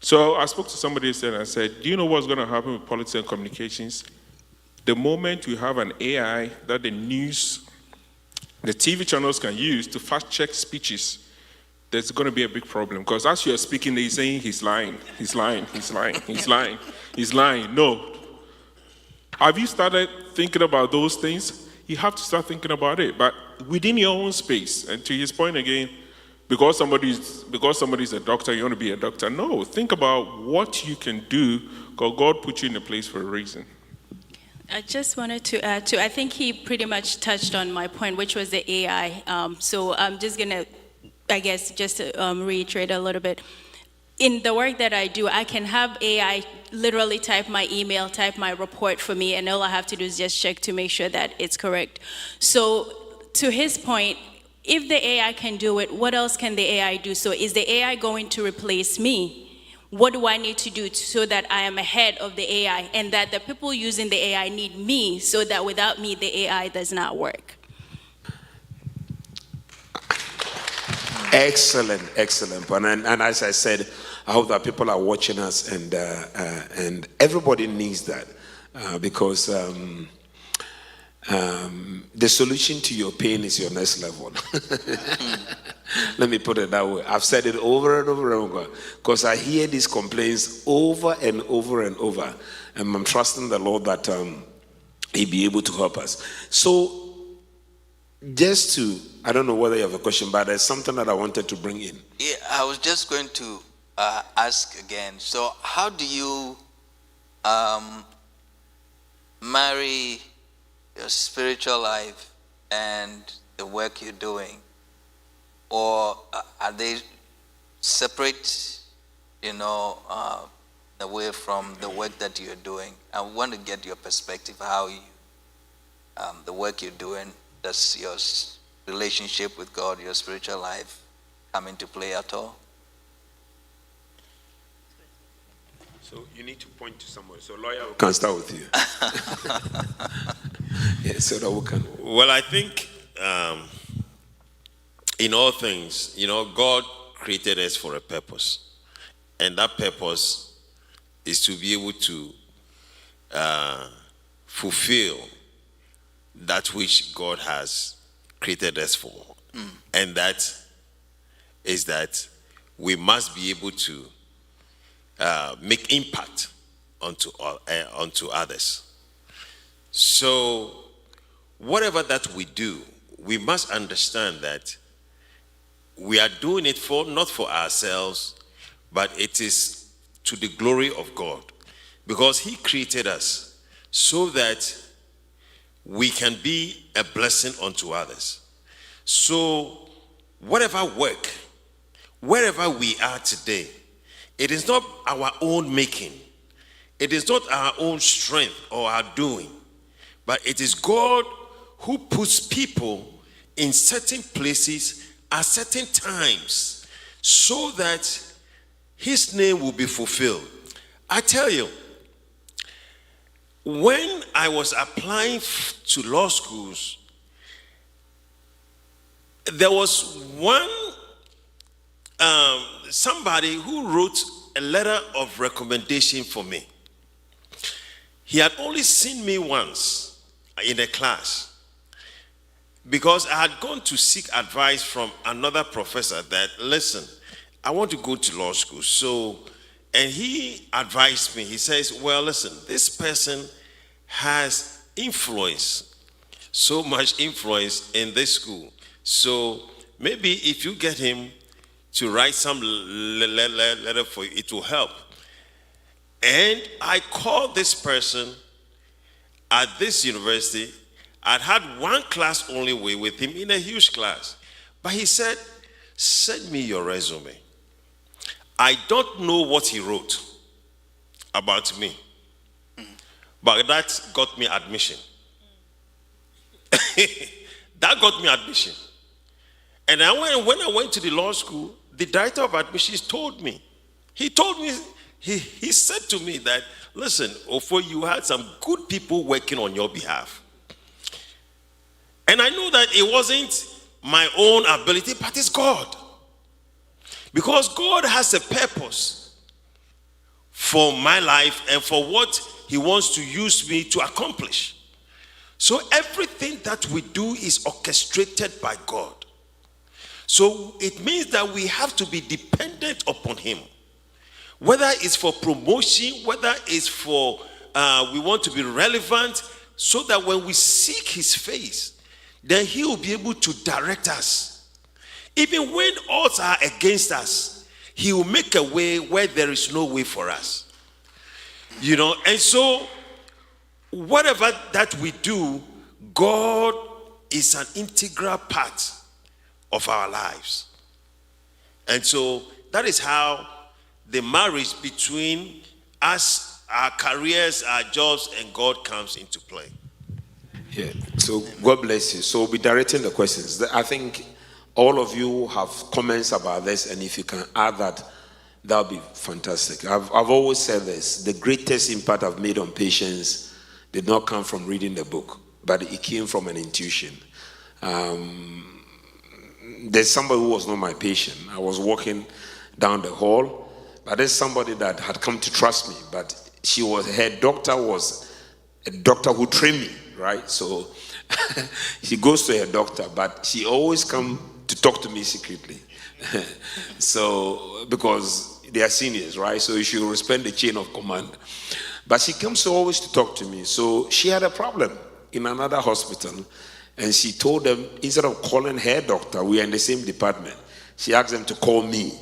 Speaker 3: So I spoke to somebody and I said, do you know what's going to happen with politics and communications? The moment we have an AI that the news, the TV channels can use to fact-check speeches, there's going to be a big problem. Because as you're speaking, they're saying he's lying, he's lying, he's lying, he's lying, he's lying. No. Have you started thinking about those things? You have to start thinking about it, but within your own space. And to his point again, because somebody's a doctor, you want to be a doctor. No, think about what you can do, because God put you in a place for a reason.
Speaker 4: I just wanted to add to, I think he pretty much touched on my point, which was the AI. So I'm just going to, I guess, just to reiterate a little bit. In the work that I do, I can have AI literally type my email, type my report for me, and all I have to do is just check to make sure that it's correct. So to his point, if the AI can do it, what else can the AI do? So is the AI going to replace me? What do I need to do so that I am ahead of the AI and that the people using the AI need me so that without me, the AI does not work?
Speaker 1: Excellent, excellent. And as I said, I hope that people are watching us and everybody needs that because the solution to your pain is your next level. Let me put it that way. I've said it over and over and over because I hear these complaints over and over and over. And I'm trusting the Lord that He'll be able to help us. So just to, I don't know whether you have a question, but there's something that I wanted to bring in.
Speaker 5: Yeah, I was just going to ask again. So how do you marry your spiritual life and the work you're doing? Or are they separate, away from the work that you're doing? I want to get your perspective, how you, the work you're doing, does your relationship with God, your spiritual life come into play at all?
Speaker 1: So you need to point to somewhere. So lawyer can start with you. Yeah, so that we can.
Speaker 2: Well, I think in all things, God created us for a purpose. And that purpose is to be able to fulfill that which God has created us for. And that is that we must be able to make impact onto others. So whatever that we do, we must understand that we are doing it not for ourselves, but it is to the glory of God, because he created us so that we can be a blessing unto others. So whatever work, wherever we are today, it is not our own making. It is not our own strength or our doing, but it is God who puts people in certain places at certain times so that his name will be fulfilled. I tell you, when I was applying to law schools, there was somebody who wrote a letter of recommendation for me. He had only seen me once in a class, because I had gone to seek advice from another professor that, listen, I want to go to law school. So, and he advised me. He says, well, listen, this person has influence, so much influence in this school. So maybe if you get him to write some letter for you, it will help. And I called this person at this university. I'd had one class only with him in a huge class. But he said, send me your resume. I don't know what he wrote about me, but that got me admission. That got me admission. And when I went to the law school, the director of admissions told me, he said to me that, listen, Ofo, you had some good people working on your behalf. And I know that it wasn't my own ability, but it's God. Because God has a purpose for my life and for what he wants to use me to accomplish. So everything that we do is orchestrated by God. So it means that we have to be dependent upon him. Whether it's for promotion, whether it's for we want to be relevant, so that when we seek his face, then he will be able to direct us. Even when odds are against us, he will make a way where there is no way for us. And so whatever that we do, God is an integral part of our lives. And so that is how the marriage between us, our careers, our jobs, and God comes into play.
Speaker 1: Yeah. So God bless you. So we'll be directing the questions. I think all of you have comments about this, and if you can add that, that would be fantastic. I've always said this: the greatest impact I've made on patients did not come from reading the book, but it came from an intuition. There's somebody who was not my patient. I was walking down the hall, but there's somebody that had come to trust me, but her doctor was a doctor who trained me, right? So she goes to her doctor, but she always come to talk to me secretly. So, because they are seniors, right? So she will respect the chain of command. But she comes always to talk to me. So she had a problem in another hospital, and she told them, instead of calling her doctor, we are in the same department, she asked them to call me.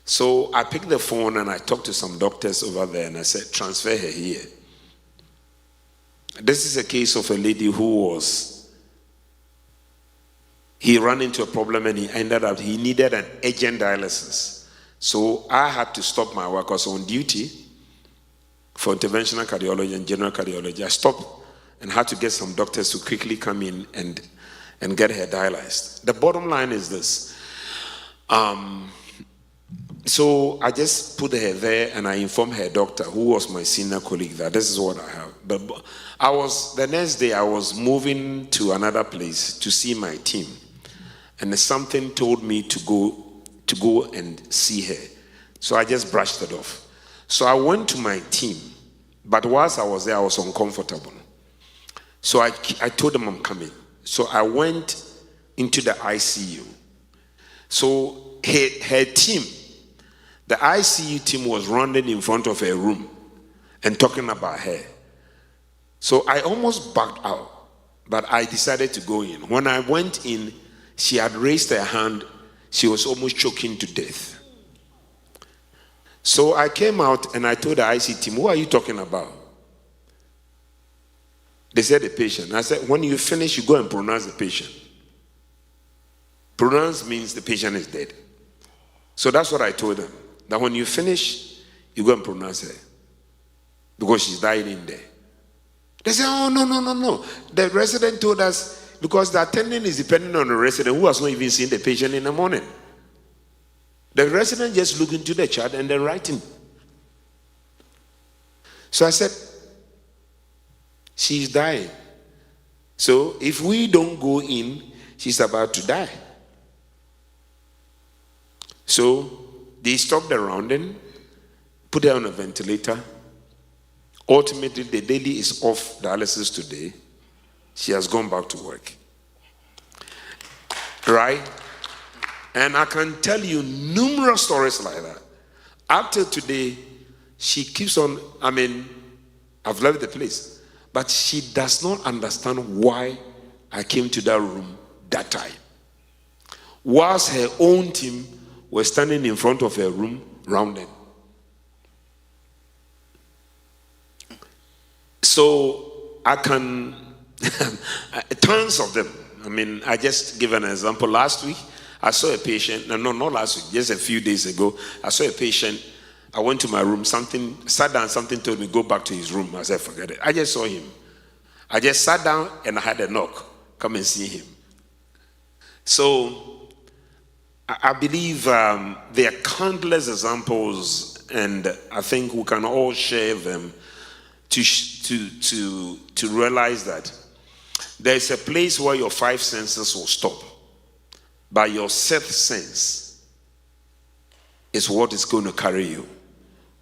Speaker 1: So I picked the phone and I talked to some doctors over there, and I said, transfer her here. This is a case of a lady he ran into a problem, and he needed an urgent dialysis. So I had to stop my work. I was on duty for interventional cardiology and general cardiology. I stopped and had to get some doctors to quickly come in and get her dialyzed. The bottom line is this. So I just put her there, and I informed her doctor, who was my senior colleague, that this is what I have. But the next day I was moving to another place to see my team, and something told me to go and see her. So I just brushed it off. So I went to my team, but whilst I was there, I was uncomfortable. So I told them I'm coming. So I went into the ICU. So her team, the ICU team, was running in front of her room and talking about her. So I almost backed out, but I decided to go in. When I went in, she had raised her hand. She was almost choking to death. So I came out and I told the IC team, "What are you talking about?" They said the patient. I said, "When you finish, you go and pronounce the patient." Pronounce means the patient is dead. So that's what I told them. That when you finish, you go and pronounce her. Because she's dying in there. They said, "Oh, no. The resident told us," because the attendant is depending on the resident who has not even seen the patient in the morning. The resident just looked into the chart and then writing. So I said, "She's dying. So if we don't go in, she's about to die." So they stopped the rounding, put her on a ventilator. Ultimately, the lady is off dialysis today. She has gone back to work. Right? And I can tell you numerous stories like that. Up till today, she keeps on, I've left the place. But she does not understand why I came to that room that time. Whilst her own team were standing in front of her room, rounding. So I can, tons of them. I just give an example. Last week, I saw a patient, not last week, just a few days ago, I saw a patient. I went to my room, sat down, something told me, go back to his room. I said, forget it. I just saw him. I just sat down and I had a knock. Come and see him. So I believe there are countless examples, and I think we can all share them to realize that there's a place where your five senses will stop, but your sixth sense is what is going to carry you,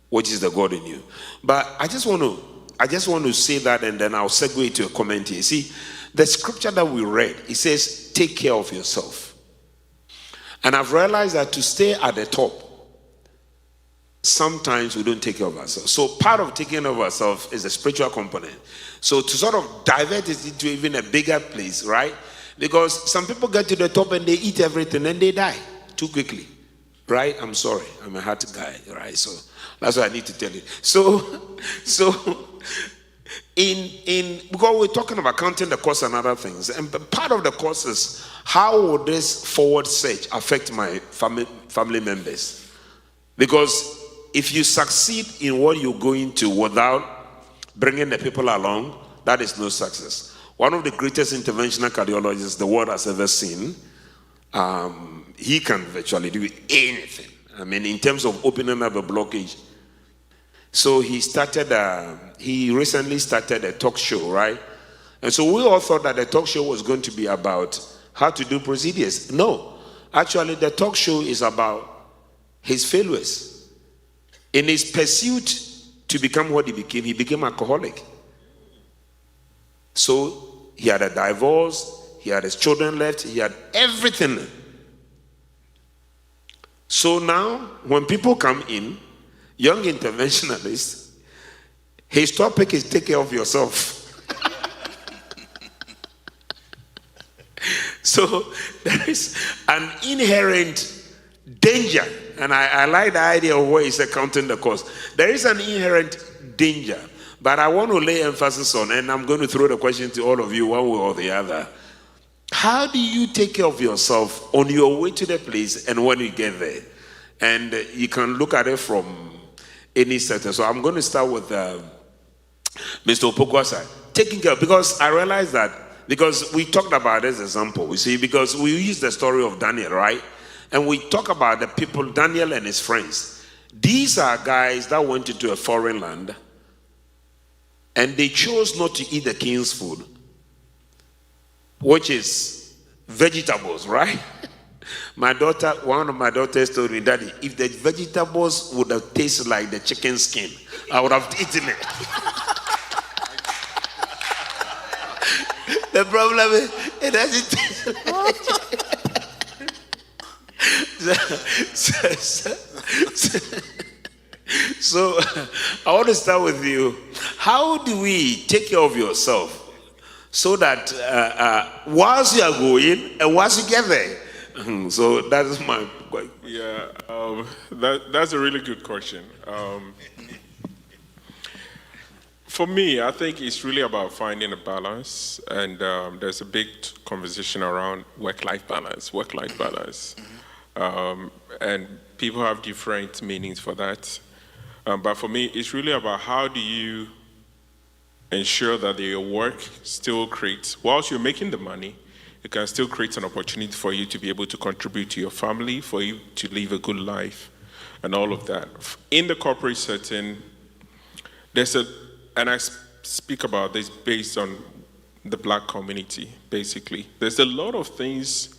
Speaker 1: which is the God in you. But I just want to say that, and then I'll segue to a comment here. See, the scripture that we read, it says, take care of yourself. And I've realized that to stay at the top, sometimes we don't take care of ourselves. So part of taking care of ourselves is the spiritual component. So to sort of divert it into even a bigger place, right? Because some people get to the top and they eat everything and they die too quickly, right? I'm sorry, I'm a hard guy, right? So that's what I need to tell you. So because we're talking about counting the cost and other things, and part of the cost is how will this forward search affect my family members? Because if you succeed in what you're going to without bringing the people along, that is no success. One of the greatest interventional cardiologists the world has ever seen, he can virtually do anything. In terms of opening up a blockage. So he recently started a talk show, right? And so we all thought that the talk show was going to be about how to do procedures. No, actually the talk show is about his failures. In his pursuit to become what he became alcoholic. So he had a divorce, he had his children left, he had everything. So now, when people come in, young interventionalists, his topic is take care of yourself. So there is an inherent danger, and I like the idea of where he's counting the cost. There is an inherent danger, but I want to lay emphasis on, and I'm going to throw the question to all of you one way or the other. How do you take care of yourself on your way to the place and when you get there? And you can look at it from any sector. So I'm going to start with Mr. Opoku-Asare. Taking care, because I realize that, because we talked about this example, you see, because we use the story of Daniel, right? And we talk about the people, Daniel and his friends. These are guys that went into a foreign land and they chose not to eat the king's food, which is vegetables, right? One of my daughters told me, Daddy, if the vegetables would have tasted like the chicken skin, I would have eaten it. The problem is, it doesn't taste like So I want to start with you. How do we take care of yourself so that whilst you are going and once you get there? So that is my question.
Speaker 3: Yeah, that's a really good question. For me, I think it's really about finding a balance, and there's a big conversation around work-life balance, and people have different meanings for that. But for me, it's really about how do you ensure that your work still creates, whilst you're making the money, it can still create an opportunity for you to be able to contribute to your family, for you to live a good life, and all of that. In the corporate setting, and I speak about this based on the Black community, basically. There's a lot of things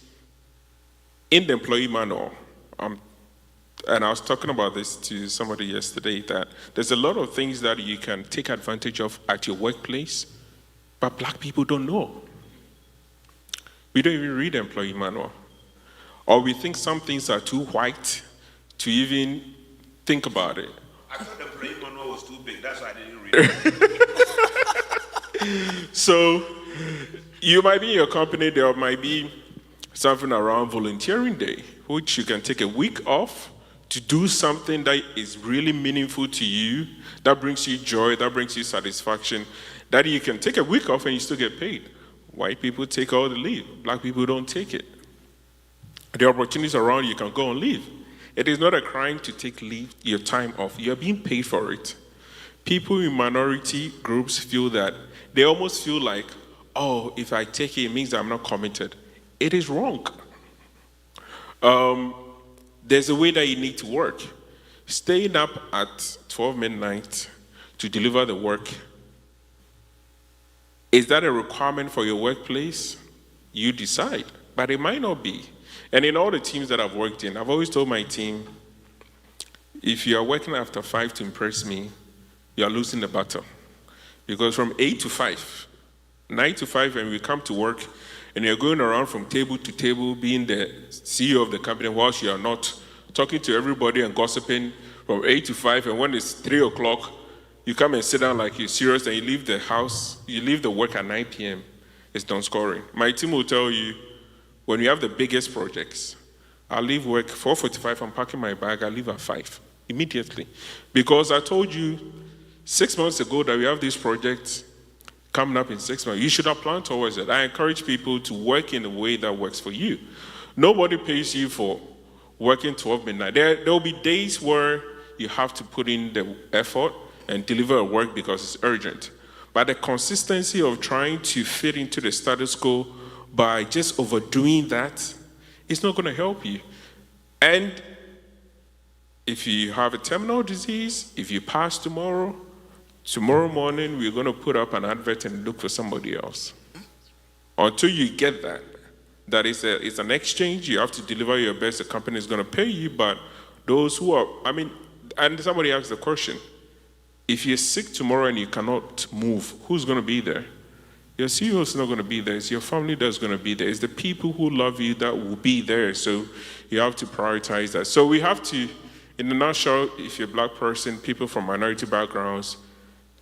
Speaker 3: in the employee manual, and I was talking about this to somebody yesterday, that there's a lot of things that you can take advantage of at your workplace, but Black people don't know. We don't even read the employee manual. Or we think some things are too white to even think about it.
Speaker 1: I thought the employee manual was too big, that's why I didn't read it.
Speaker 3: So you might be in your company, there might be something around volunteering day, which you can take a week off to do something that is really meaningful to you, that brings you joy, that brings you satisfaction, that you can take a week off and you still get paid. White people take all the leave. Black people don't take it. There are opportunities around you can go on leave. It is not a crime to take leave, your time off. You're being paid for it. People in minority groups feel that, they almost feel like, oh, if I take it, it means that I'm not committed. It is wrong. There's a way that you need to work. Staying up at 12 midnight to deliver the work, is that a requirement for your workplace? You decide, but it might not be. And in all the teams that I've worked in, I've always told my team, if you are working after 5 to impress me, you are losing the battle. Because from 8 to 5, 9 to 5, when we come to work, and you're going around from table to table, being the CEO of the company, whilst you are not talking to everybody and gossiping from 8 to 5, and when it's 3 o'clock, you come and sit down like you're serious, and you leave the house, you leave the work at 9 p.m., it's done scoring. My team will tell you, when we have the biggest projects, I'll leave work 4:45, I'm packing my bag, I leave at 5, immediately. Because I told you 6 months ago that we have this project coming up in 6 months. You should have planned towards it. I encourage people to work in a way that works for you. Nobody pays you for working 12 midnight. There will be days where you have to put in the effort and deliver a work because it's urgent. But the consistency of trying to fit into the status quo by just overdoing that, it's not going to help you. And if you have a terminal disease, if you pass tomorrow morning, we're going to put up an advert and look for somebody else. Until you get that is it's an exchange. You have to deliver your best. The company is going to pay you, but those who are, and somebody asked the question, if you're sick tomorrow and you cannot move, who's going to be there? Your CEO is not going to be there. It's your family that's going to be there. It's the people who love you that will be there. So you have to prioritize that. So we have to, in a nutshell, if you're a Black person, people from minority backgrounds,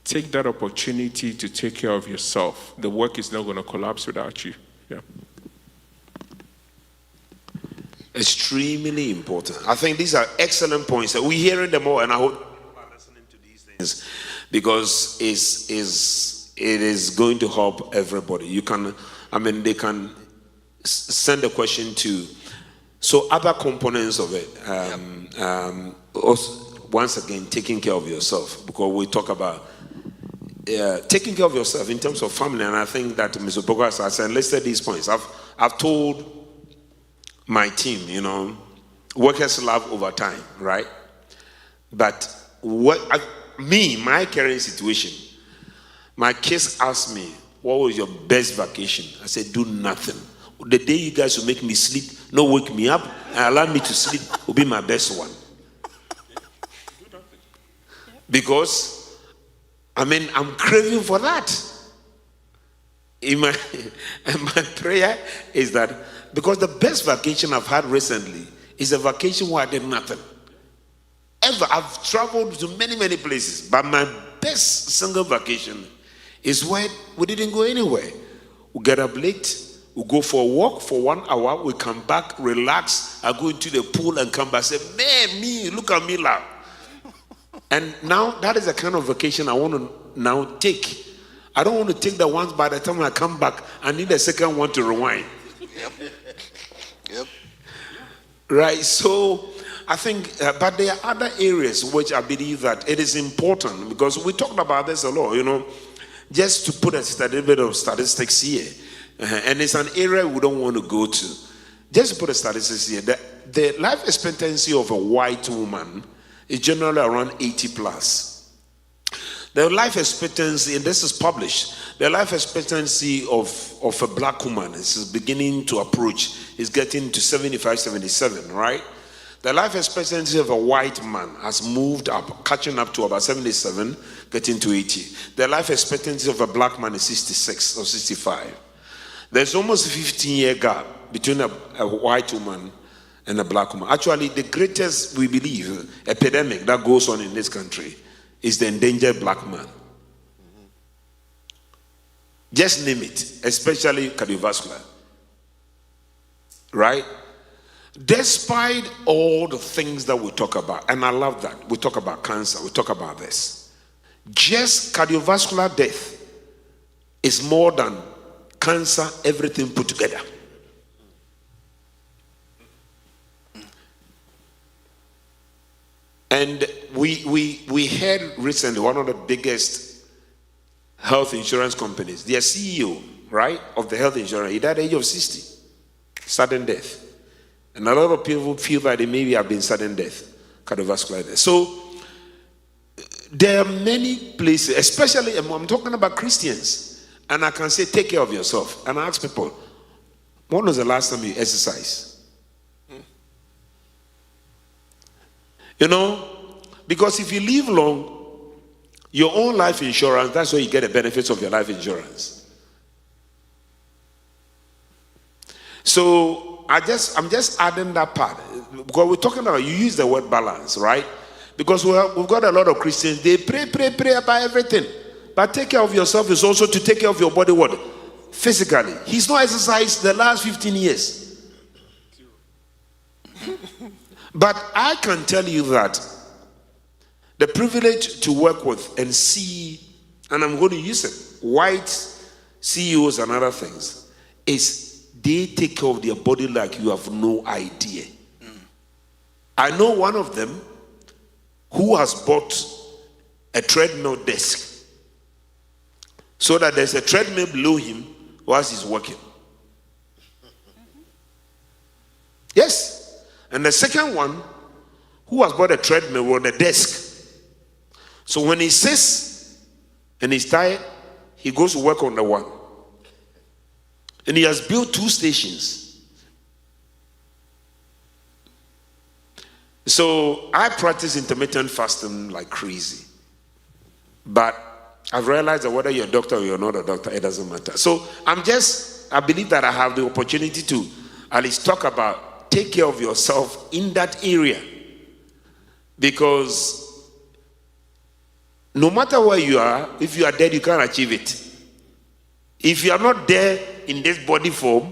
Speaker 3: take that opportunity to take care of yourself. The work is not going to collapse without you. Yeah.
Speaker 1: Extremely important. I think these are excellent points. We're hearing them all, and I hope people are listening to these things because it is going to help everybody. You can, they can send a question to, so other components of it. Also, once again, taking care of yourself, because we talk about taking care of yourself in terms of family, and I think that Mr. Opoku-Asare has listed these points. I've told my team, workers love overtime, right? But my current situation, my kids asked me, what was your best vacation? I said, do nothing. The day you guys will make me sleep, no wake me up, and allow me to sleep will be my best one. Because, I'm craving for that. And my prayer is that, because the best vacation I've had recently is a vacation where I did nothing. Ever. I've traveled to many, many places, but my best single vacation is where we didn't go anywhere. We get up late, we go for a walk for 1 hour, we come back, relax, I go into the pool and come back, say, man, me, look at me laugh. And now that is the kind of vacation I want to now take. I don't want to take that once. By the time I come back, I need a second one to rewind.
Speaker 5: Yep.
Speaker 1: Right, so I think, but there are other areas which I believe that it is important, because we talked about this a lot, just to put a little bit of statistics here. And it's an area we don't want to go to. Just to put a statistics here, the life expectancy of a white woman is generally around 80 plus. The life expectancy, and this is published, the life expectancy of a black woman is beginning to approach, is getting to 75, 77, right? The life expectancy of a white man has moved up, catching up to about 77, getting to 80. The life expectancy of a black man is 66 or 65. There's almost a 15-year gap between a white woman and a black woman. Actually, the greatest, we believe, epidemic that goes on in this country is the endangered black man. Just name it, especially cardiovascular. Right? Despite all the things that we talk about, and I love that, we talk about cancer, we talk about this, just cardiovascular death is more than cancer, everything put together. And we heard recently one of the biggest health insurance companies, their CEO, right, of the health insurance, he died at the age of 60, sudden death. And a lot of people feel that it maybe have been sudden death, cardiovascular death. So there are many places, especially, I'm talking about Christians, and I can say, take care of yourself. And I ask people, when was the last time you exercised? Because if you live long, your own life insurance, that's where you get the benefits of your life insurance. So I'm just adding that part, because we're talking about, you use the word balance, right? Because we've got a lot of Christians, they pray about everything, but take care of yourself is also to take care of your body, what? Physically. He's not exercised the last 15 years. But I can tell you that the privilege to work with and see, and I'm going to use it, white CEOs and other things, is they take care of their body like you have no idea. I know one of them who has bought a treadmill desk so that there's a treadmill below him whilst he's working. Yes. And the second one, who has bought a treadmill on the desk. So when he sits and he's tired, he goes to work on the one. And he has built 2 stations. So I practice intermittent fasting like crazy. But I've realized that whether you're a doctor or you're not a doctor, it doesn't matter. So I believe that I have the opportunity to at least talk about take care of yourself in that area, because no matter where you are, if you are dead, you can't achieve it. If you are not there in this body form,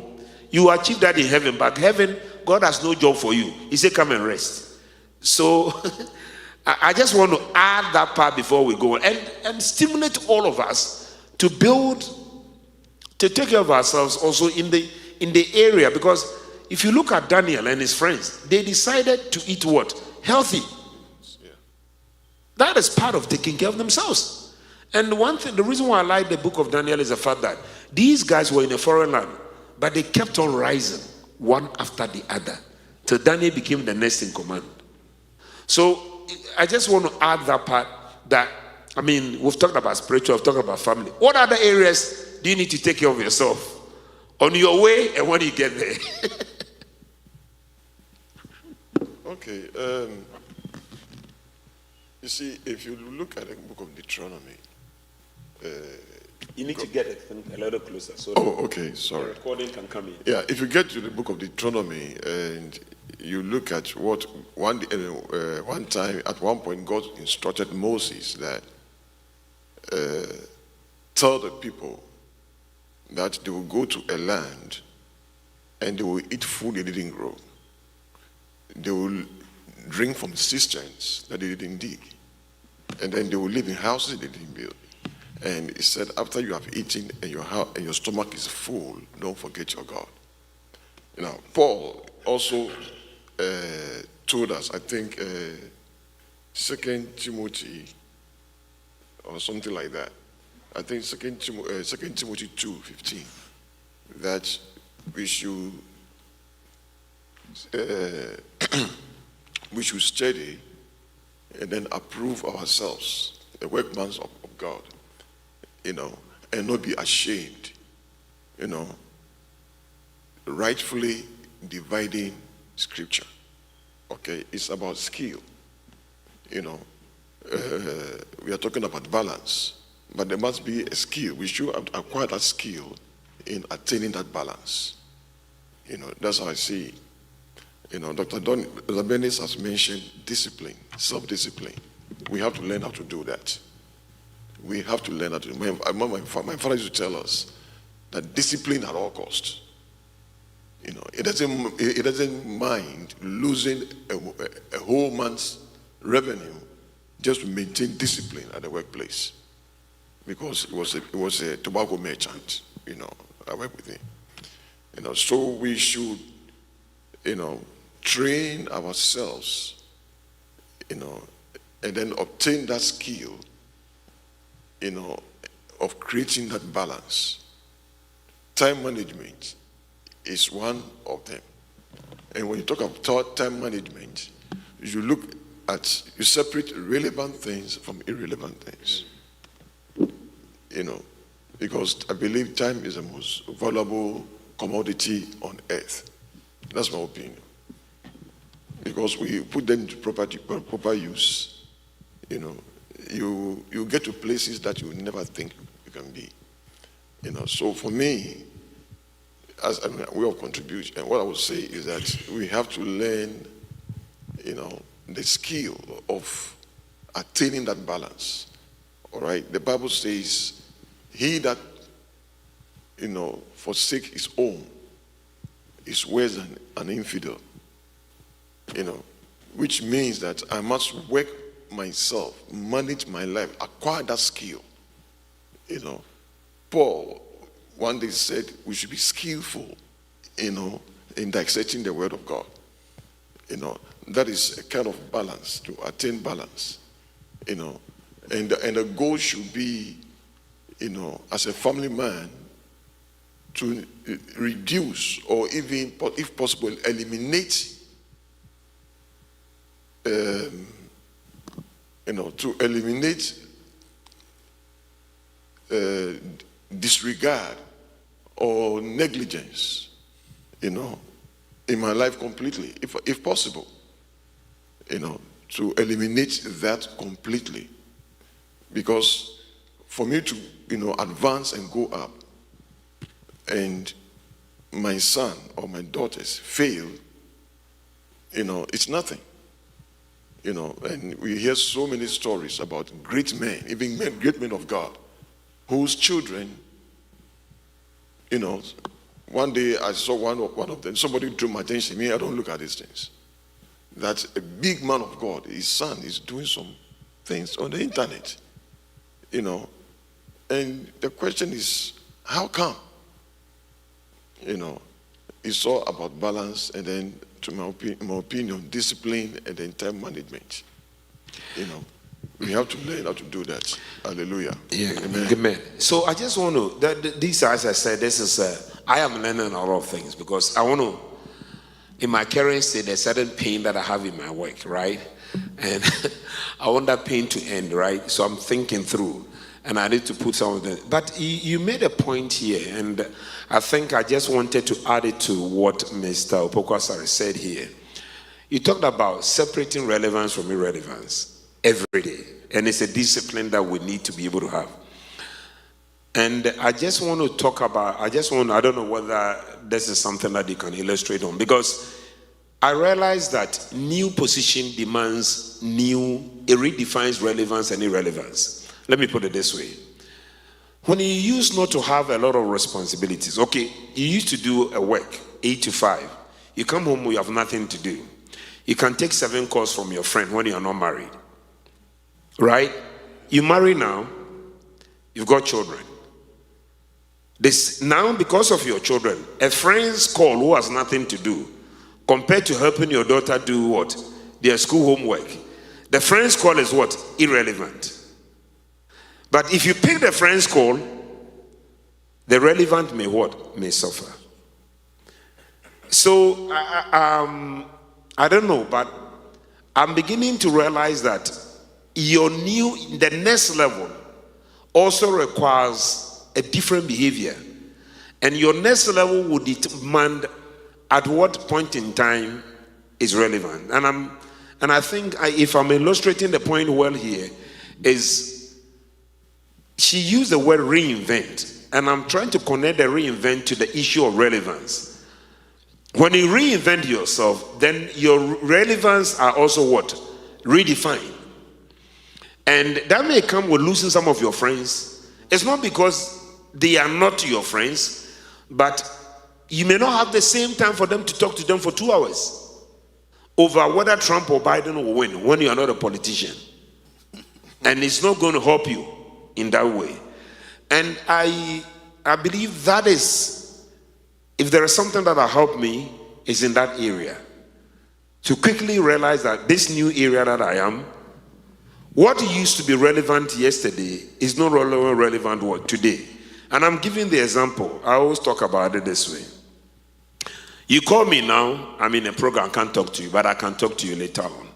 Speaker 1: you achieve that in heaven, but heaven, God has no job for you. He said, come and rest. So I just want to add that part before we go and stimulate all of us to take care of ourselves also in the area, because if you look at Daniel and his friends, they decided to eat what? Healthy. Yeah. That is part of taking care of themselves. And one thing, the reason why I like the book of Daniel is the fact that these guys were in a foreign land, but they kept on rising one after the other till Daniel became the next in command. So I just want to add that part that, we've talked about spiritual, we've talked about family. What other areas do you need to take care of yourself on your way and when you get there?
Speaker 6: Okay. You see, if you look at the book of Deuteronomy,
Speaker 1: you need to get it a little closer. So
Speaker 6: okay, sorry.
Speaker 1: the recording can come in.
Speaker 6: Yeah, if you get to the book of Deuteronomy and you look at what one time, at one point, God instructed Moses that tell the people that they will go to a land and they will eat food they didn't grow. They will drink from cisterns that they didn't dig. And then they will live in houses they didn't build. And he said, after you have eaten and your stomach is full, don't forget your God. Paul also told us, I think, 2 Timothy or something like that. I think 2 Timothy 2:15, that we should study and then approve ourselves, the workmen of God, and not be ashamed, rightfully dividing scripture. Okay, it's about skill. We are talking about balance, but there must be a skill. We should acquire that skill in attaining that balance. That's how I see it. Dr. Benis has mentioned discipline, self-discipline. We have to learn how to do that. We have to learn how to. My father used to tell us that discipline at all costs. It doesn't mind losing a whole month's revenue just to maintain discipline at the workplace, because it was a tobacco merchant. I work with him. So we should, train ourselves, and then obtain that skill, of creating that balance. Time management is one of them. And when you talk about time management, you separate relevant things from irrelevant things. Because I believe time is the most valuable commodity on earth. That's my opinion. Because we put them into proper use, you get to places that you never think you can be. So for me, as a way of contribution, and what I would say is that we have to learn, the skill of attaining that balance. All right? The Bible says, he that, forsake his own is worse than an infidel. Which means that I must work myself, manage my life, acquire that skill. Paul one day said we should be skillful, in dissecting the word of God. That is a kind of balance, to attain balance. And the goal should be, as a family man, to reduce or even, if possible, eliminate, disregard or negligence, in my life completely, if possible, to eliminate that completely. Because for me to, advance and go up, and my son or my daughters fail, it's nothing. And we hear so many stories about great men, even great men of God, whose children, one day I saw one of them, somebody drew my attention. I don't look at these things. That a big man of God, his son, is doing some things on the internet, and the question is, how come? It's all about balance, and then, to my opinion, discipline, and then time management. We have to learn how to do that. Hallelujah.
Speaker 1: Yeah. Amen. So I just want to, this, as I said, this is, I am learning a lot of things, because I want to, in my current state, there's certain pain that I have in my work, right? And I want that pain to end, right? So I'm thinking through, and I need to put some of them. But you made a point here, and I think I just wanted to add it to what Mr. Opoku-Asare said here. You talked about separating relevance from irrelevance every day, and it's a discipline that we need to be able to have. And I just want to talk about, I don't know whether this is something that you can illustrate on, because I realized that new position demands it redefines relevance and irrelevance. Let me put it this way. When you used not to have a lot of responsibilities, okay, you used to do a work, 8 to 5. You come home, you have nothing to do. You can take 7 calls from your friend when you are not married. Right? You marry now, you've got children. Now, because of your children, a friend's call who has nothing to do, compared to helping your daughter do what? Their school homework. The friend's call is what? Irrelevant. But if you pick the friend's call, the relevant may what? May suffer. So, I don't know, but I'm beginning to realize that the next level also requires a different behavior. And your next level will demand at what point in time is relevant. And I think if I'm illustrating the point well here, is she used the word reinvent. And I'm trying to connect the reinvent to the issue of relevance. When you reinvent yourself, then your relevance are also what? Redefined. And that may come with losing some of your friends. It's not because they are not your friends, but you may not have the same time for them to talk to them for 2 hours over whether Trump or Biden will win when you are not a politician. And it's not going to help you in that way. And I believe that is, if there is something that will help me, is in that area. To quickly realize that this new area that I am, what used to be relevant yesterday is no longer relevant today. And I'm giving the example. I always talk about it this way. You call me now, I'm in a program, I can't talk to you, but I can talk to you later on.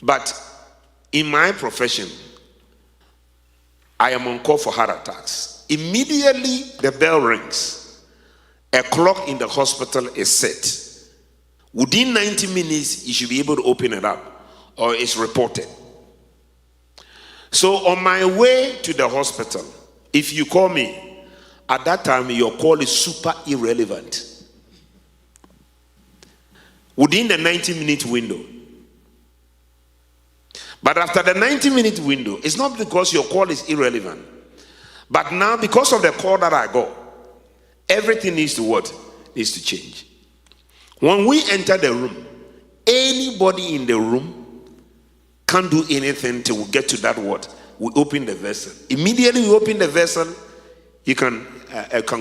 Speaker 1: But in my profession, I am on call for heart attacks. Immediately the bell rings, a clock in the hospital is set. Within 90 minutes, you should be able to open it up, or it's reported. So on my way to the hospital, if you call me, at that time your call is super irrelevant. Within the 90-minute window. But after the 90-minute window, it's not because your call is irrelevant. But now, because of the call that I got, everything needs to what? Needs to change. When we enter the room, anybody in the room can't do anything till we get to that what? We open the vessel. Immediately we open the vessel, you can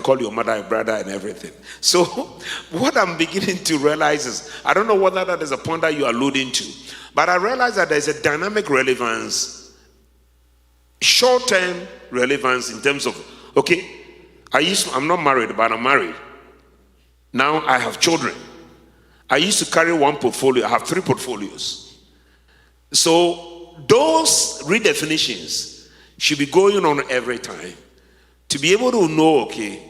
Speaker 1: call your mother, your brother, and everything. So what I'm beginning to realize is, I don't know whether that is a point that you are alluding to, but I realize that there's a dynamic relevance, short-term relevance in terms of, okay, I'm not married, but I'm married. Now I have children. I used to carry one portfolio. I have 3 portfolios. So those redefinitions should be going on every time to be able to know, okay,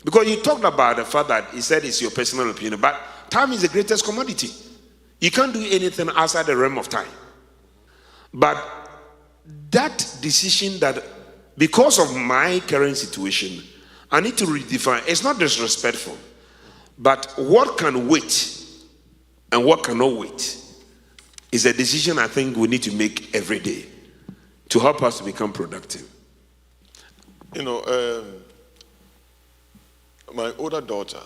Speaker 1: because you talked about the fact that he said it's your personal opinion, but time is the greatest commodity. You can't do anything outside the realm of time. But that decision that because of my current situation, I need to redefine, it's not disrespectful, but what can wait and what cannot wait is a decision I think we need to make every day to help us to become productive.
Speaker 6: You know, my older daughter,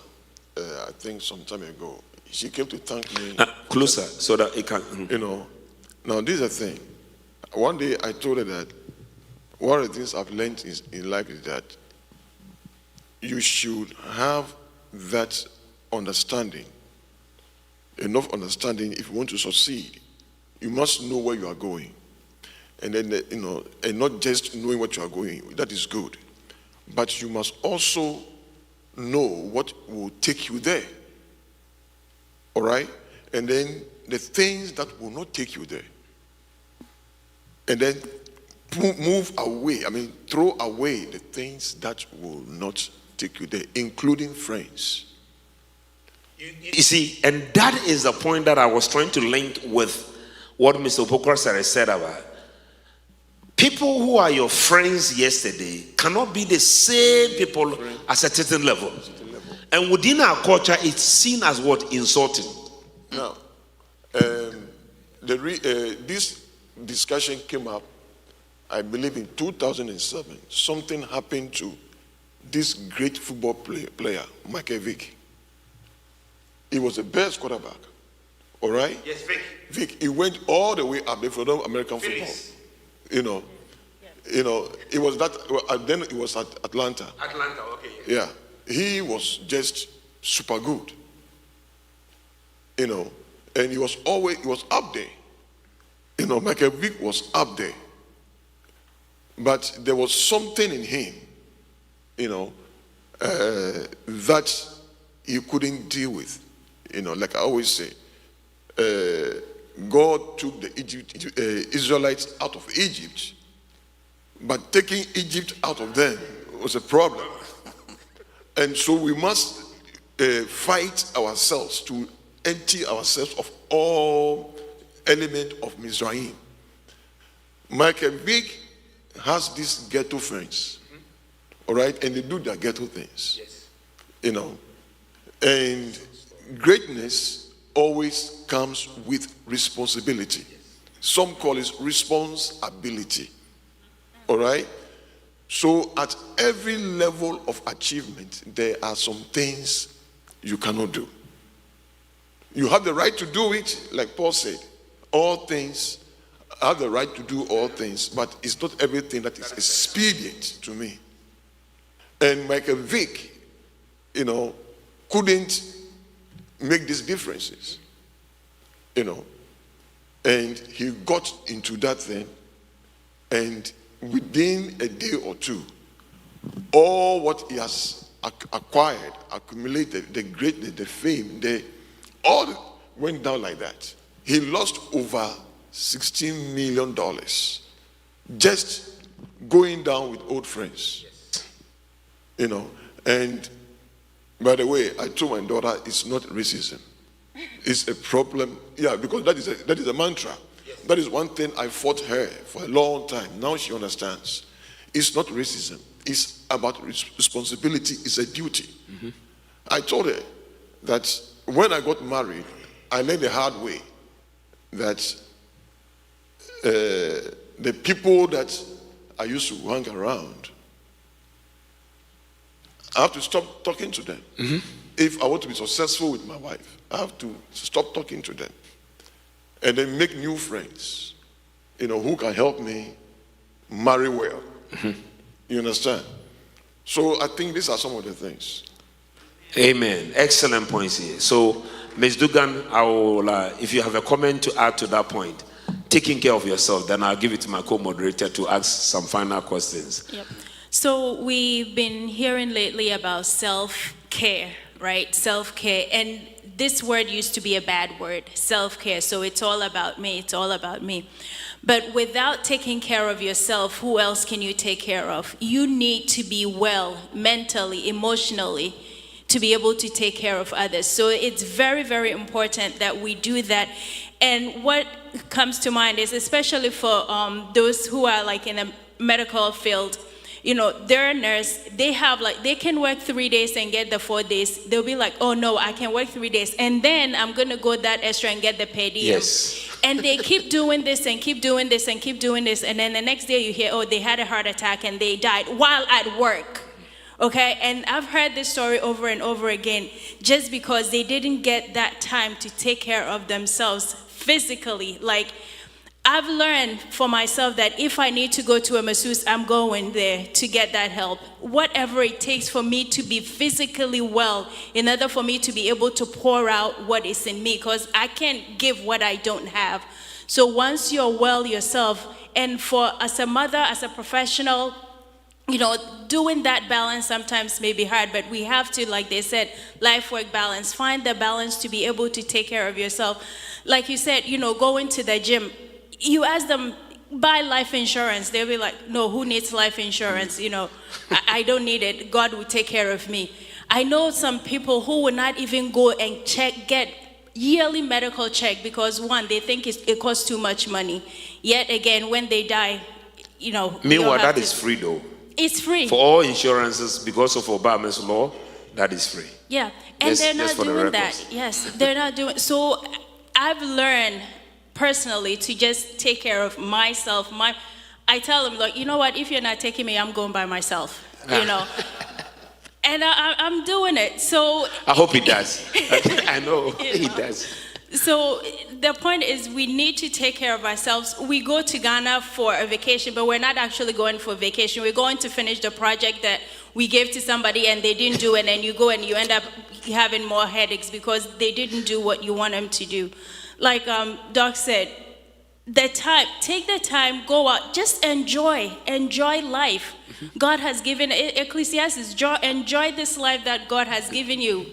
Speaker 6: I think some time ago, she came to thank me.
Speaker 1: Closer, so that it can.
Speaker 6: You know, now this is the thing. One day I told her that one of the things I've learned in life is that you should have that understanding, enough understanding if you want to succeed. You must know where you are going. And then, you know, and not just knowing what you are going, that is good. But you must also know what will take you there. All right? And then the things that will not take you there. And then move away, throw away the things that will not take you there, including friends.
Speaker 1: You see, and that is the point that I was trying to link with what Mr. Opoku-Asare said about people who are your friends yesterday cannot be the same people at a certain level. And within our culture, it's seen as what? Insulting.
Speaker 6: Now, this discussion came up, I believe, in 2007. Something happened to this great football player, Michael Vick. He was the best quarterback. All right?
Speaker 1: Yes, Vic.
Speaker 6: Vic, he went all the way up there for the American football. You know, it was that. Then it was at Atlanta.
Speaker 1: Atlanta, okay.
Speaker 6: Yeah, he was just super good. And he was up there. Michael Vick was up there. But there was something in him, that he couldn't deal with. Like I always say, God took the Israelites out of Egypt, but taking Egypt out of them was a problem. And so we must fight ourselves to empty ourselves of all element of Mizraim. Michael Vick has these ghetto friends, all right, and they do their ghetto things, and greatness always comes with responsibility. Some call it responsibility, all right. So at every level of achievement, there are some things you cannot do. You have the right to do it, like Paul said, all things. I have the right to do all things, but it's not everything that is expedient to me. And Michael Vick, couldn't make these differences, and he got into that thing, and within a day or two, all what he has acquired, accumulated, the greatness, the fame, all went down like that. He lost over $16 million just going down with old friends. And by the way, I told my daughter it's not racism. It's a problem. Yeah, because that is a mantra. That is one thing I fought her for a long time. Now she understands. It's not racism. It's about responsibility. It's a duty. Mm-hmm. I told her that when I got married, I learned the hard way that the people that I used to hang around, I have to stop talking to them. Mm-hmm. If I want to be successful with my wife, I have to stop talking to them and then make new friends, who can help me marry well. Mm-hmm. You understand? So I think these are some of the things.
Speaker 1: Amen. Excellent points here. So, Ms. Dugan, I will, if you have a comment to add to that point, taking care of yourself, then I'll give it to my co-moderator to ask some final questions.
Speaker 4: Yep. So we've been hearing lately about self-care, right? Self-care. And this word used to be a bad word, self-care. So it's all about me. It's all about me. But without taking care of yourself, who else can you take care of? You need to be well mentally, emotionally, to be able to take care of others. So it's very, very important that we do that. And what comes to mind is, especially for those who are like in a medical field, they're a nurse, they can work 3 days and get the 4 days. They'll be like, oh no, I can work 3 days. And then I'm going to go that extra and get the per diem.
Speaker 1: Yes.
Speaker 4: And they keep doing this and keep doing this and keep doing this. And then the next day you hear, oh, they had a heart attack and they died while at work. Okay, and I've heard this story over and over again, just because they didn't get that time to take care of themselves physically. Like, I've learned for myself that if I need to go to a masseuse, I'm going there to get that help. Whatever it takes for me to be physically well, in order for me to be able to pour out what is in me, because I can't give what I don't have. So once you're well yourself, and as a mother, as a professional, doing that balance sometimes may be hard, but we have to, like they said, life-work balance. Find the balance to be able to take care of yourself. Like you said, going to the gym, you ask them, buy life insurance. They'll be like, no, who needs life insurance? I don't need it. God will take care of me. I know some people who will not even go and get yearly medical check because, one, they think it costs too much money. Yet again, when they die,
Speaker 1: Meanwhile, that is free though.
Speaker 4: It's free.
Speaker 1: For all insurances, because of Obama's law, that is free.
Speaker 4: Yeah, and they're not doing that. Yes, they're not doing. So I've learned personally to just take care of myself. I tell them, like, you know what, if you're not taking me, I'm going by myself, you know. And I'm doing it. So
Speaker 1: I hope he does. I know he does.
Speaker 4: So the point is, we need to take care of ourselves. We go to Ghana for a vacation, but we're not actually going for a vacation. We're going to finish the project that we gave to somebody and they didn't do it, and you go and you end up having more headaches because they didn't do what you want them to do. Like Doc said, take the time, go out, just enjoy life. God has given, Ecclesiastes, enjoy this life that God has given you.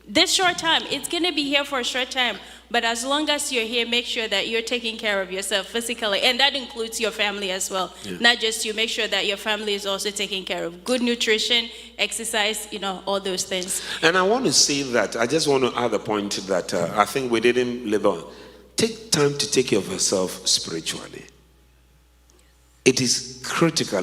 Speaker 4: This short time, it's going to be here for a short time. But as long as you're here, make sure that you're taking care of yourself physically. And that includes your family as well. Yeah. Not just you, make sure that your family is also taken care of. Good nutrition, exercise, all those things.
Speaker 1: And I want to say that, I just want to add a point that I think we didn't live on. Take time to take care of yourself spiritually. It is critical.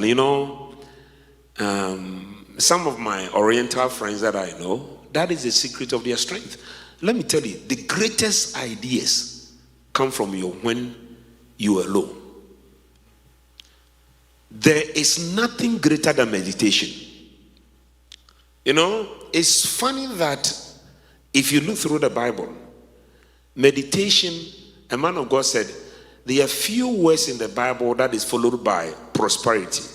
Speaker 1: Some of my Oriental friends that I know, that is the secret of their strength. Let me tell you, the greatest ideas come from you when you are alone. There is nothing greater than meditation. It's funny that if you look through the Bible, meditation, a man of God said, there are few words in the Bible that is followed by prosperity.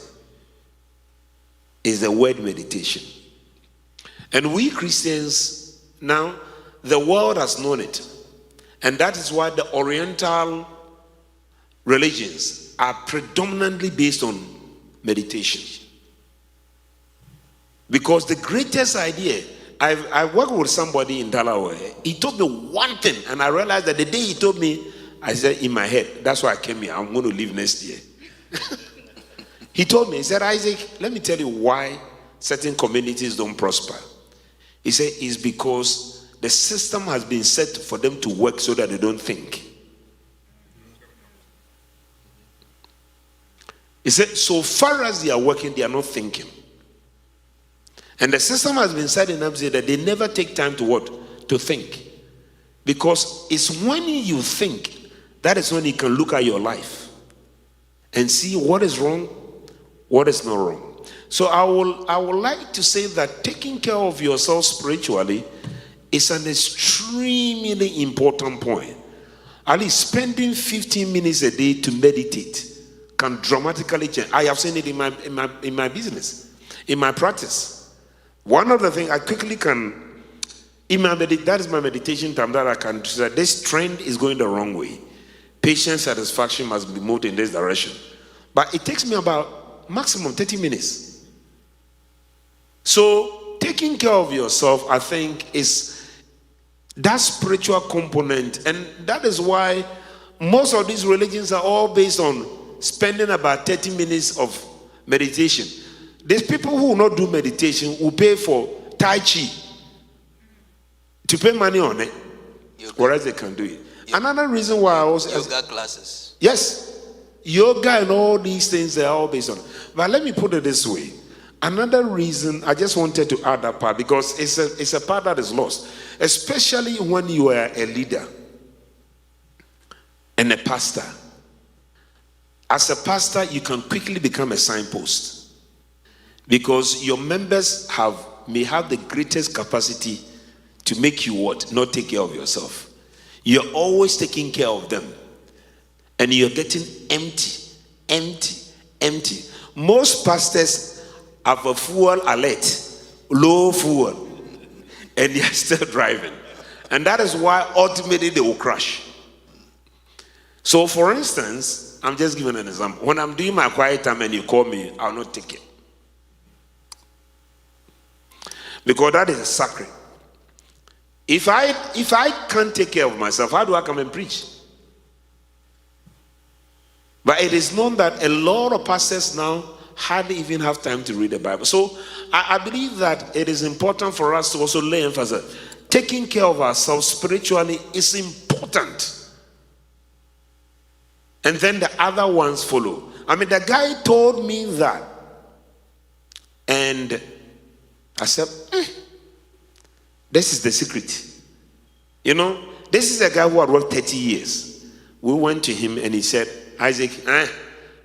Speaker 1: Is the word meditation. And we Christians, now, the world has known it. And that is why the Oriental religions are predominantly based on meditation. Because the greatest idea, I worked with somebody in Delaware. He told me one thing, and I realized that the day he told me, I said in my head, that's why I came here, I'm going to leave next year. He told me, he said, Isaac, let me tell you why certain communities don't prosper. He said, it's because the system has been set for them to work so that they don't think. He said, so far as they are working, they are not thinking. And the system has been set in them so that they never take time to what? To think. Because it's when you think, that is when you can look at your life and see what is wrong, what is not wrong. So I would like to say that taking care of yourself spiritually is an extremely important point. At least spending 15 minutes a day to meditate can dramatically change. I have seen it in my business, in my practice. One of the things I quickly can, that is my meditation time that I can say that this trend is going the wrong way. Patient satisfaction must be moved in this direction. But it takes me about maximum 30 minutes. So taking care of yourself, I think, is that spiritual component. And that is why most of these religions are all based on spending about 30 minutes of meditation. There's people who will not do meditation, will pay for Tai Chi, to pay money on it, whereas they can do it. Another reason why I also...
Speaker 5: Yoga classes.
Speaker 1: Yes. Yoga and all these things, they are all based on. But let me put it this way. Another reason, I just wanted to add that part because it's a part that is lost, especially when you are a leader and a pastor. As a pastor, you can quickly become a signpost because your members may have the greatest capacity to make you what? Not take care of yourself. You're always taking care of them and you're getting empty. Most pastors have a fuel alert, low fuel, and they are still driving. And that is why ultimately they will crash. So for instance, I'm just giving an example. When I'm doing my quiet time and you call me, I'll not take it. Because that is a sacred. If I can't take care of myself, how do I come and preach? But it is known that a lot of pastors now hardly even have time to read the Bible. So I believe that it is important for us to also lay emphasis. Taking care of ourselves spiritually is important. And then the other ones follow. I mean, the guy told me that. And I said, this is the secret. this is a guy who had worked 30 years. We went to him and he said, Isaac,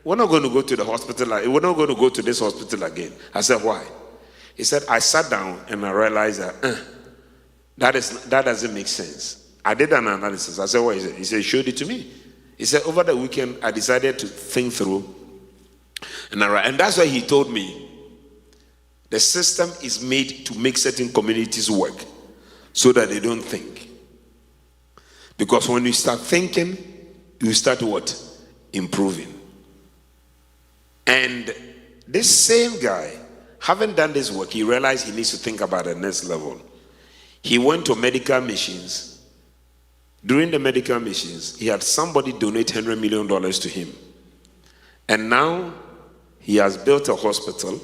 Speaker 1: we're not going to go to the hospital. We're not going to go to this hospital again. I said, why? He said, I sat down and I realized that that doesn't make sense. I did an analysis. I said, what is it? He said, showed it to me. He said, over the weekend, I decided to think through. And that's why he told me, the system is made to make certain communities work so that they don't think. Because when you start thinking, you start what? Improving. And this same guy, having done this work, he realized he needs to think about the next level. He went to medical missions. During the medical missions, he had somebody donate $100 million to him. And now he has built a hospital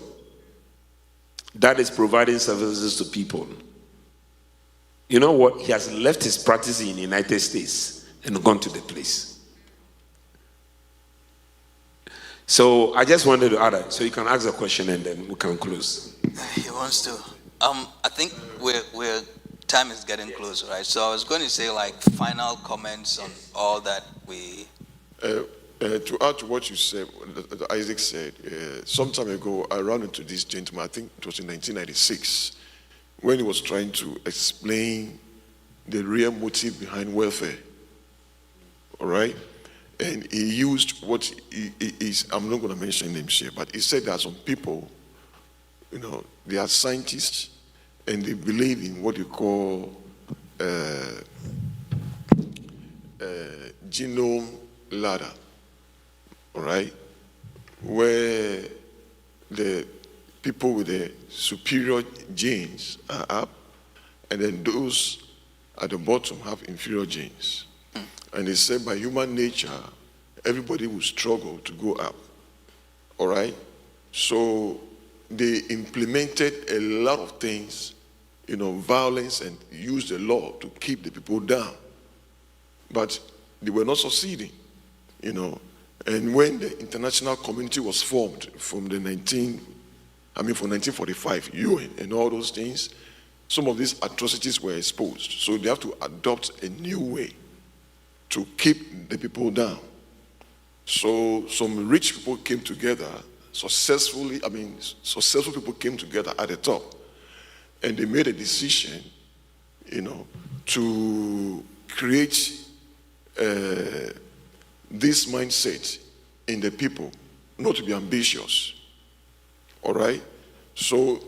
Speaker 1: that is providing services to people. You know what? He has left his practice in the United States and gone to the place. So I just wanted to add that. So you can ask a question and then we can close.
Speaker 5: He wants to. I think we're time is getting close, right? So I was going to say like final comments on all that we.
Speaker 6: To add to what you said, Isaac said, some time ago I ran into this gentleman, I think it was in 1996, when he was trying to explain the real motive behind welfare. All right? And he used what is, I'm not going to mention names here, but he said there are some people, they are scientists and they believe in what you call genome ladder. All right, where the people with the superior genes are up, and then those at the bottom have inferior genes. And they say by human nature, everybody will struggle to go up. All right, so they implemented a lot of things, violence, and used the law to keep the people down. But they were not succeeding, And when the international community was formed from 1945, UN and all those things, some of these atrocities were exposed. So they have to adopt a new way to keep the people down. So some rich people came together, successful people came together at the top. And they made a decision, to create this mindset in the people, not to be ambitious. All right? So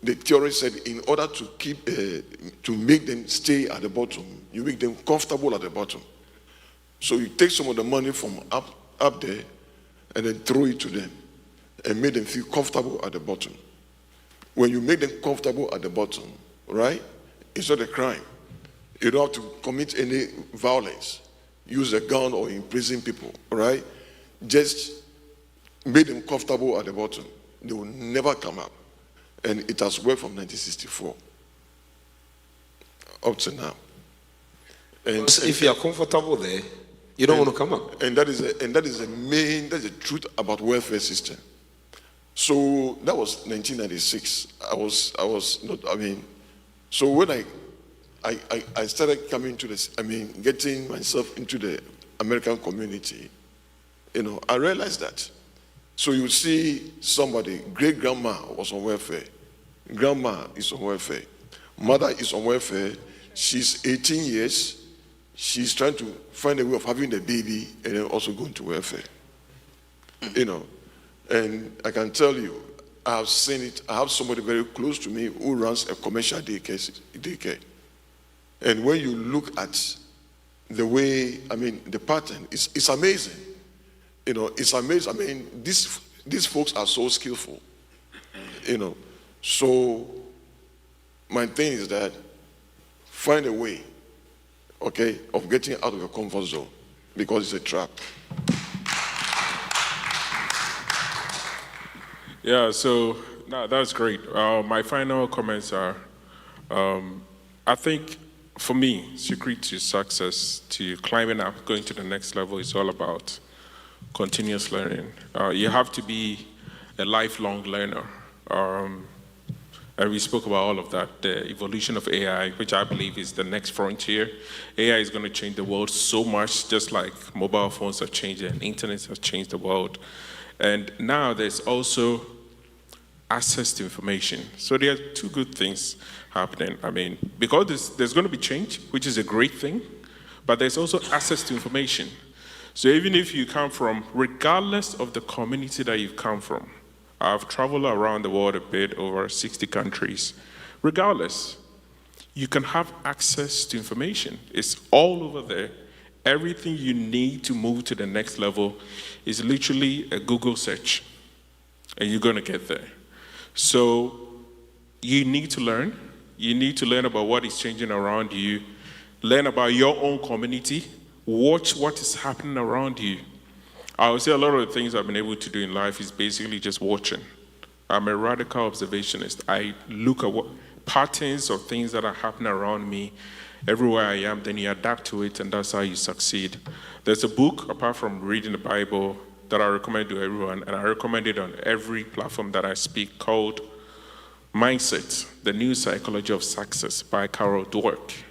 Speaker 6: the theory said in order to keep, to make them stay at the bottom, you make them comfortable at the bottom. So you take some of the money from up there and then throw it to them and make them feel comfortable at the bottom. When you make them comfortable at the bottom, right, it's not a crime. You don't have to commit any violence, use a gun or imprison people, right? Just make them comfortable at the bottom. They will never come up. And it has worked from 1964 up to now. And
Speaker 1: if you are comfortable there, you don't want to come up.
Speaker 6: And that is the truth about welfare system. So that was 1996. So when I started coming to this, getting myself into the American community, I realized that. So you see somebody, great-grandma was on welfare. Grandma is on welfare. Mother is on welfare. She's 18 years. She's trying to find a way of having the baby and then also going to welfare. And I can tell you, I have seen it. I have somebody very close to me who runs a commercial daycare. And when you look at the way, the pattern, it's amazing. It's amazing. These folks are so skillful. So my thing is that find a way, okay, of getting out of your comfort zone because it's a trap.
Speaker 3: Yeah, so that's great. My final comments are, I think for me, secret to success, to climbing up, going to the next level is all about continuous learning. You have to be a lifelong learner. And we spoke about all of that, the evolution of AI, which I believe is the next frontier. AI is going to change the world so much, just like mobile phones have changed and internet has changed the world. And now there's also access to information. So there are two good things happening. I mean, because there's going to be change, which is a great thing, but there's also access to information. So even if you come from, regardless of the community that you've come from, I've traveled around the world a bit, over 60 countries. Regardless, you can have access to information. It's all over there. Everything you need to move to the next level is literally a Google search, and you're going to get there. So you need to learn. You need to learn about what is changing around you, learn about your own community, watch what is happening around you. I would say a lot of the things I've been able to do in life is basically just watching. I'm a radical observationist. I look at what patterns of things that are happening around me everywhere I am, then you adapt to it, and that's how you succeed. There's a book, apart from reading the Bible, that I recommend to everyone, and I recommend it on every platform that I speak, called Mindset, The New Psychology of Success by Carol Dweck.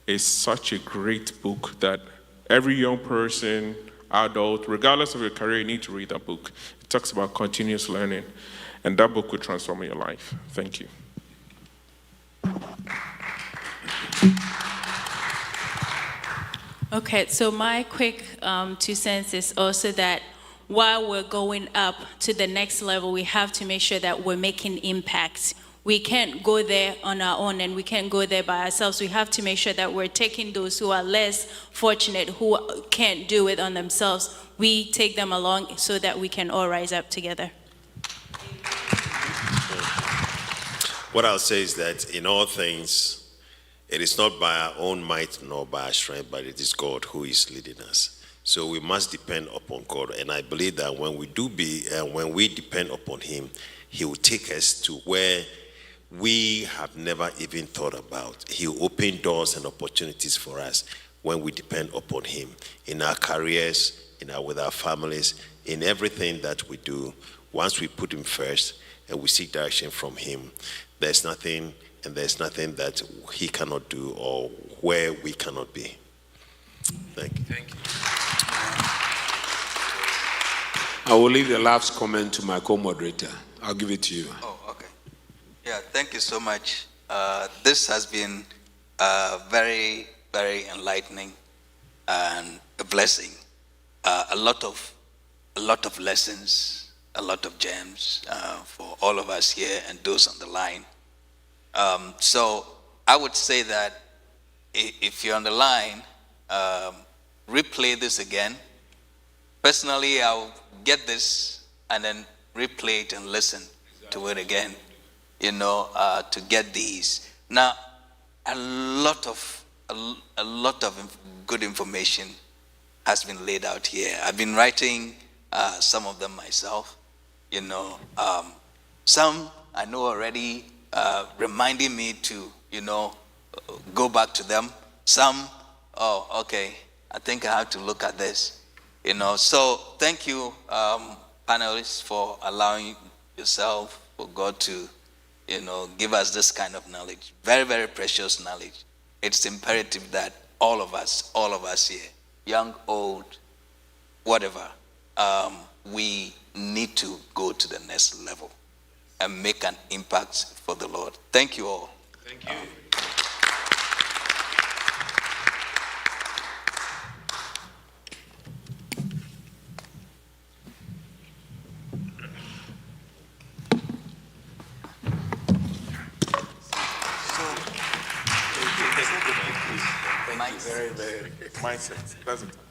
Speaker 3: It's such a great book that every young person, adult, regardless of your career, you need to read that book. It talks about continuous learning, and that book will transform your life. Thank you.
Speaker 4: Okay, so my quick 2 cents is also that while we're going up to the next level, we have to make sure that we're making impact. We can't go there on our own, and we can't go there by ourselves. We have to make sure that we're taking those who are less fortunate, who can't do it on themselves. We take them along so that we can all rise up together.
Speaker 2: What I'll say is that in all things, it is not by our own might nor by our strength, but it is God who is leading us. So we must depend upon God, and I believe that when we depend upon Him, He will take us to where we have never even thought about. He will open doors and opportunities for us when we depend upon Him in our careers, with our families, in everything that we do. Once we put Him first and we seek direction from Him, there's nothing that He cannot do or where we cannot be. Thank you.
Speaker 1: Thank you. I will leave the last comment to my co-moderator. I'll give it to you.
Speaker 5: Oh, okay. Yeah, thank you so much. This has been very, very enlightening and a blessing. A lot of lessons, a lot of gems for all of us here and those on the line. So I would say that if you're on the line, replay this again. Personally, I'll get this and then replay it and listen to it again, to get these. Now, a lot of good information has been laid out here. I've been writing some of them myself, some I know already, reminding me to, go back to them. Some, okay, I think I have to look at this, So thank you, panelists, for allowing yourself, for God to, give us this kind of knowledge. Very, very precious knowledge. It's imperative that all of us here, young, old, whatever, we need to go to the next level and make an impact for the Lord. Thank you all.
Speaker 1: Thank you.
Speaker 3: Mindset. That's it.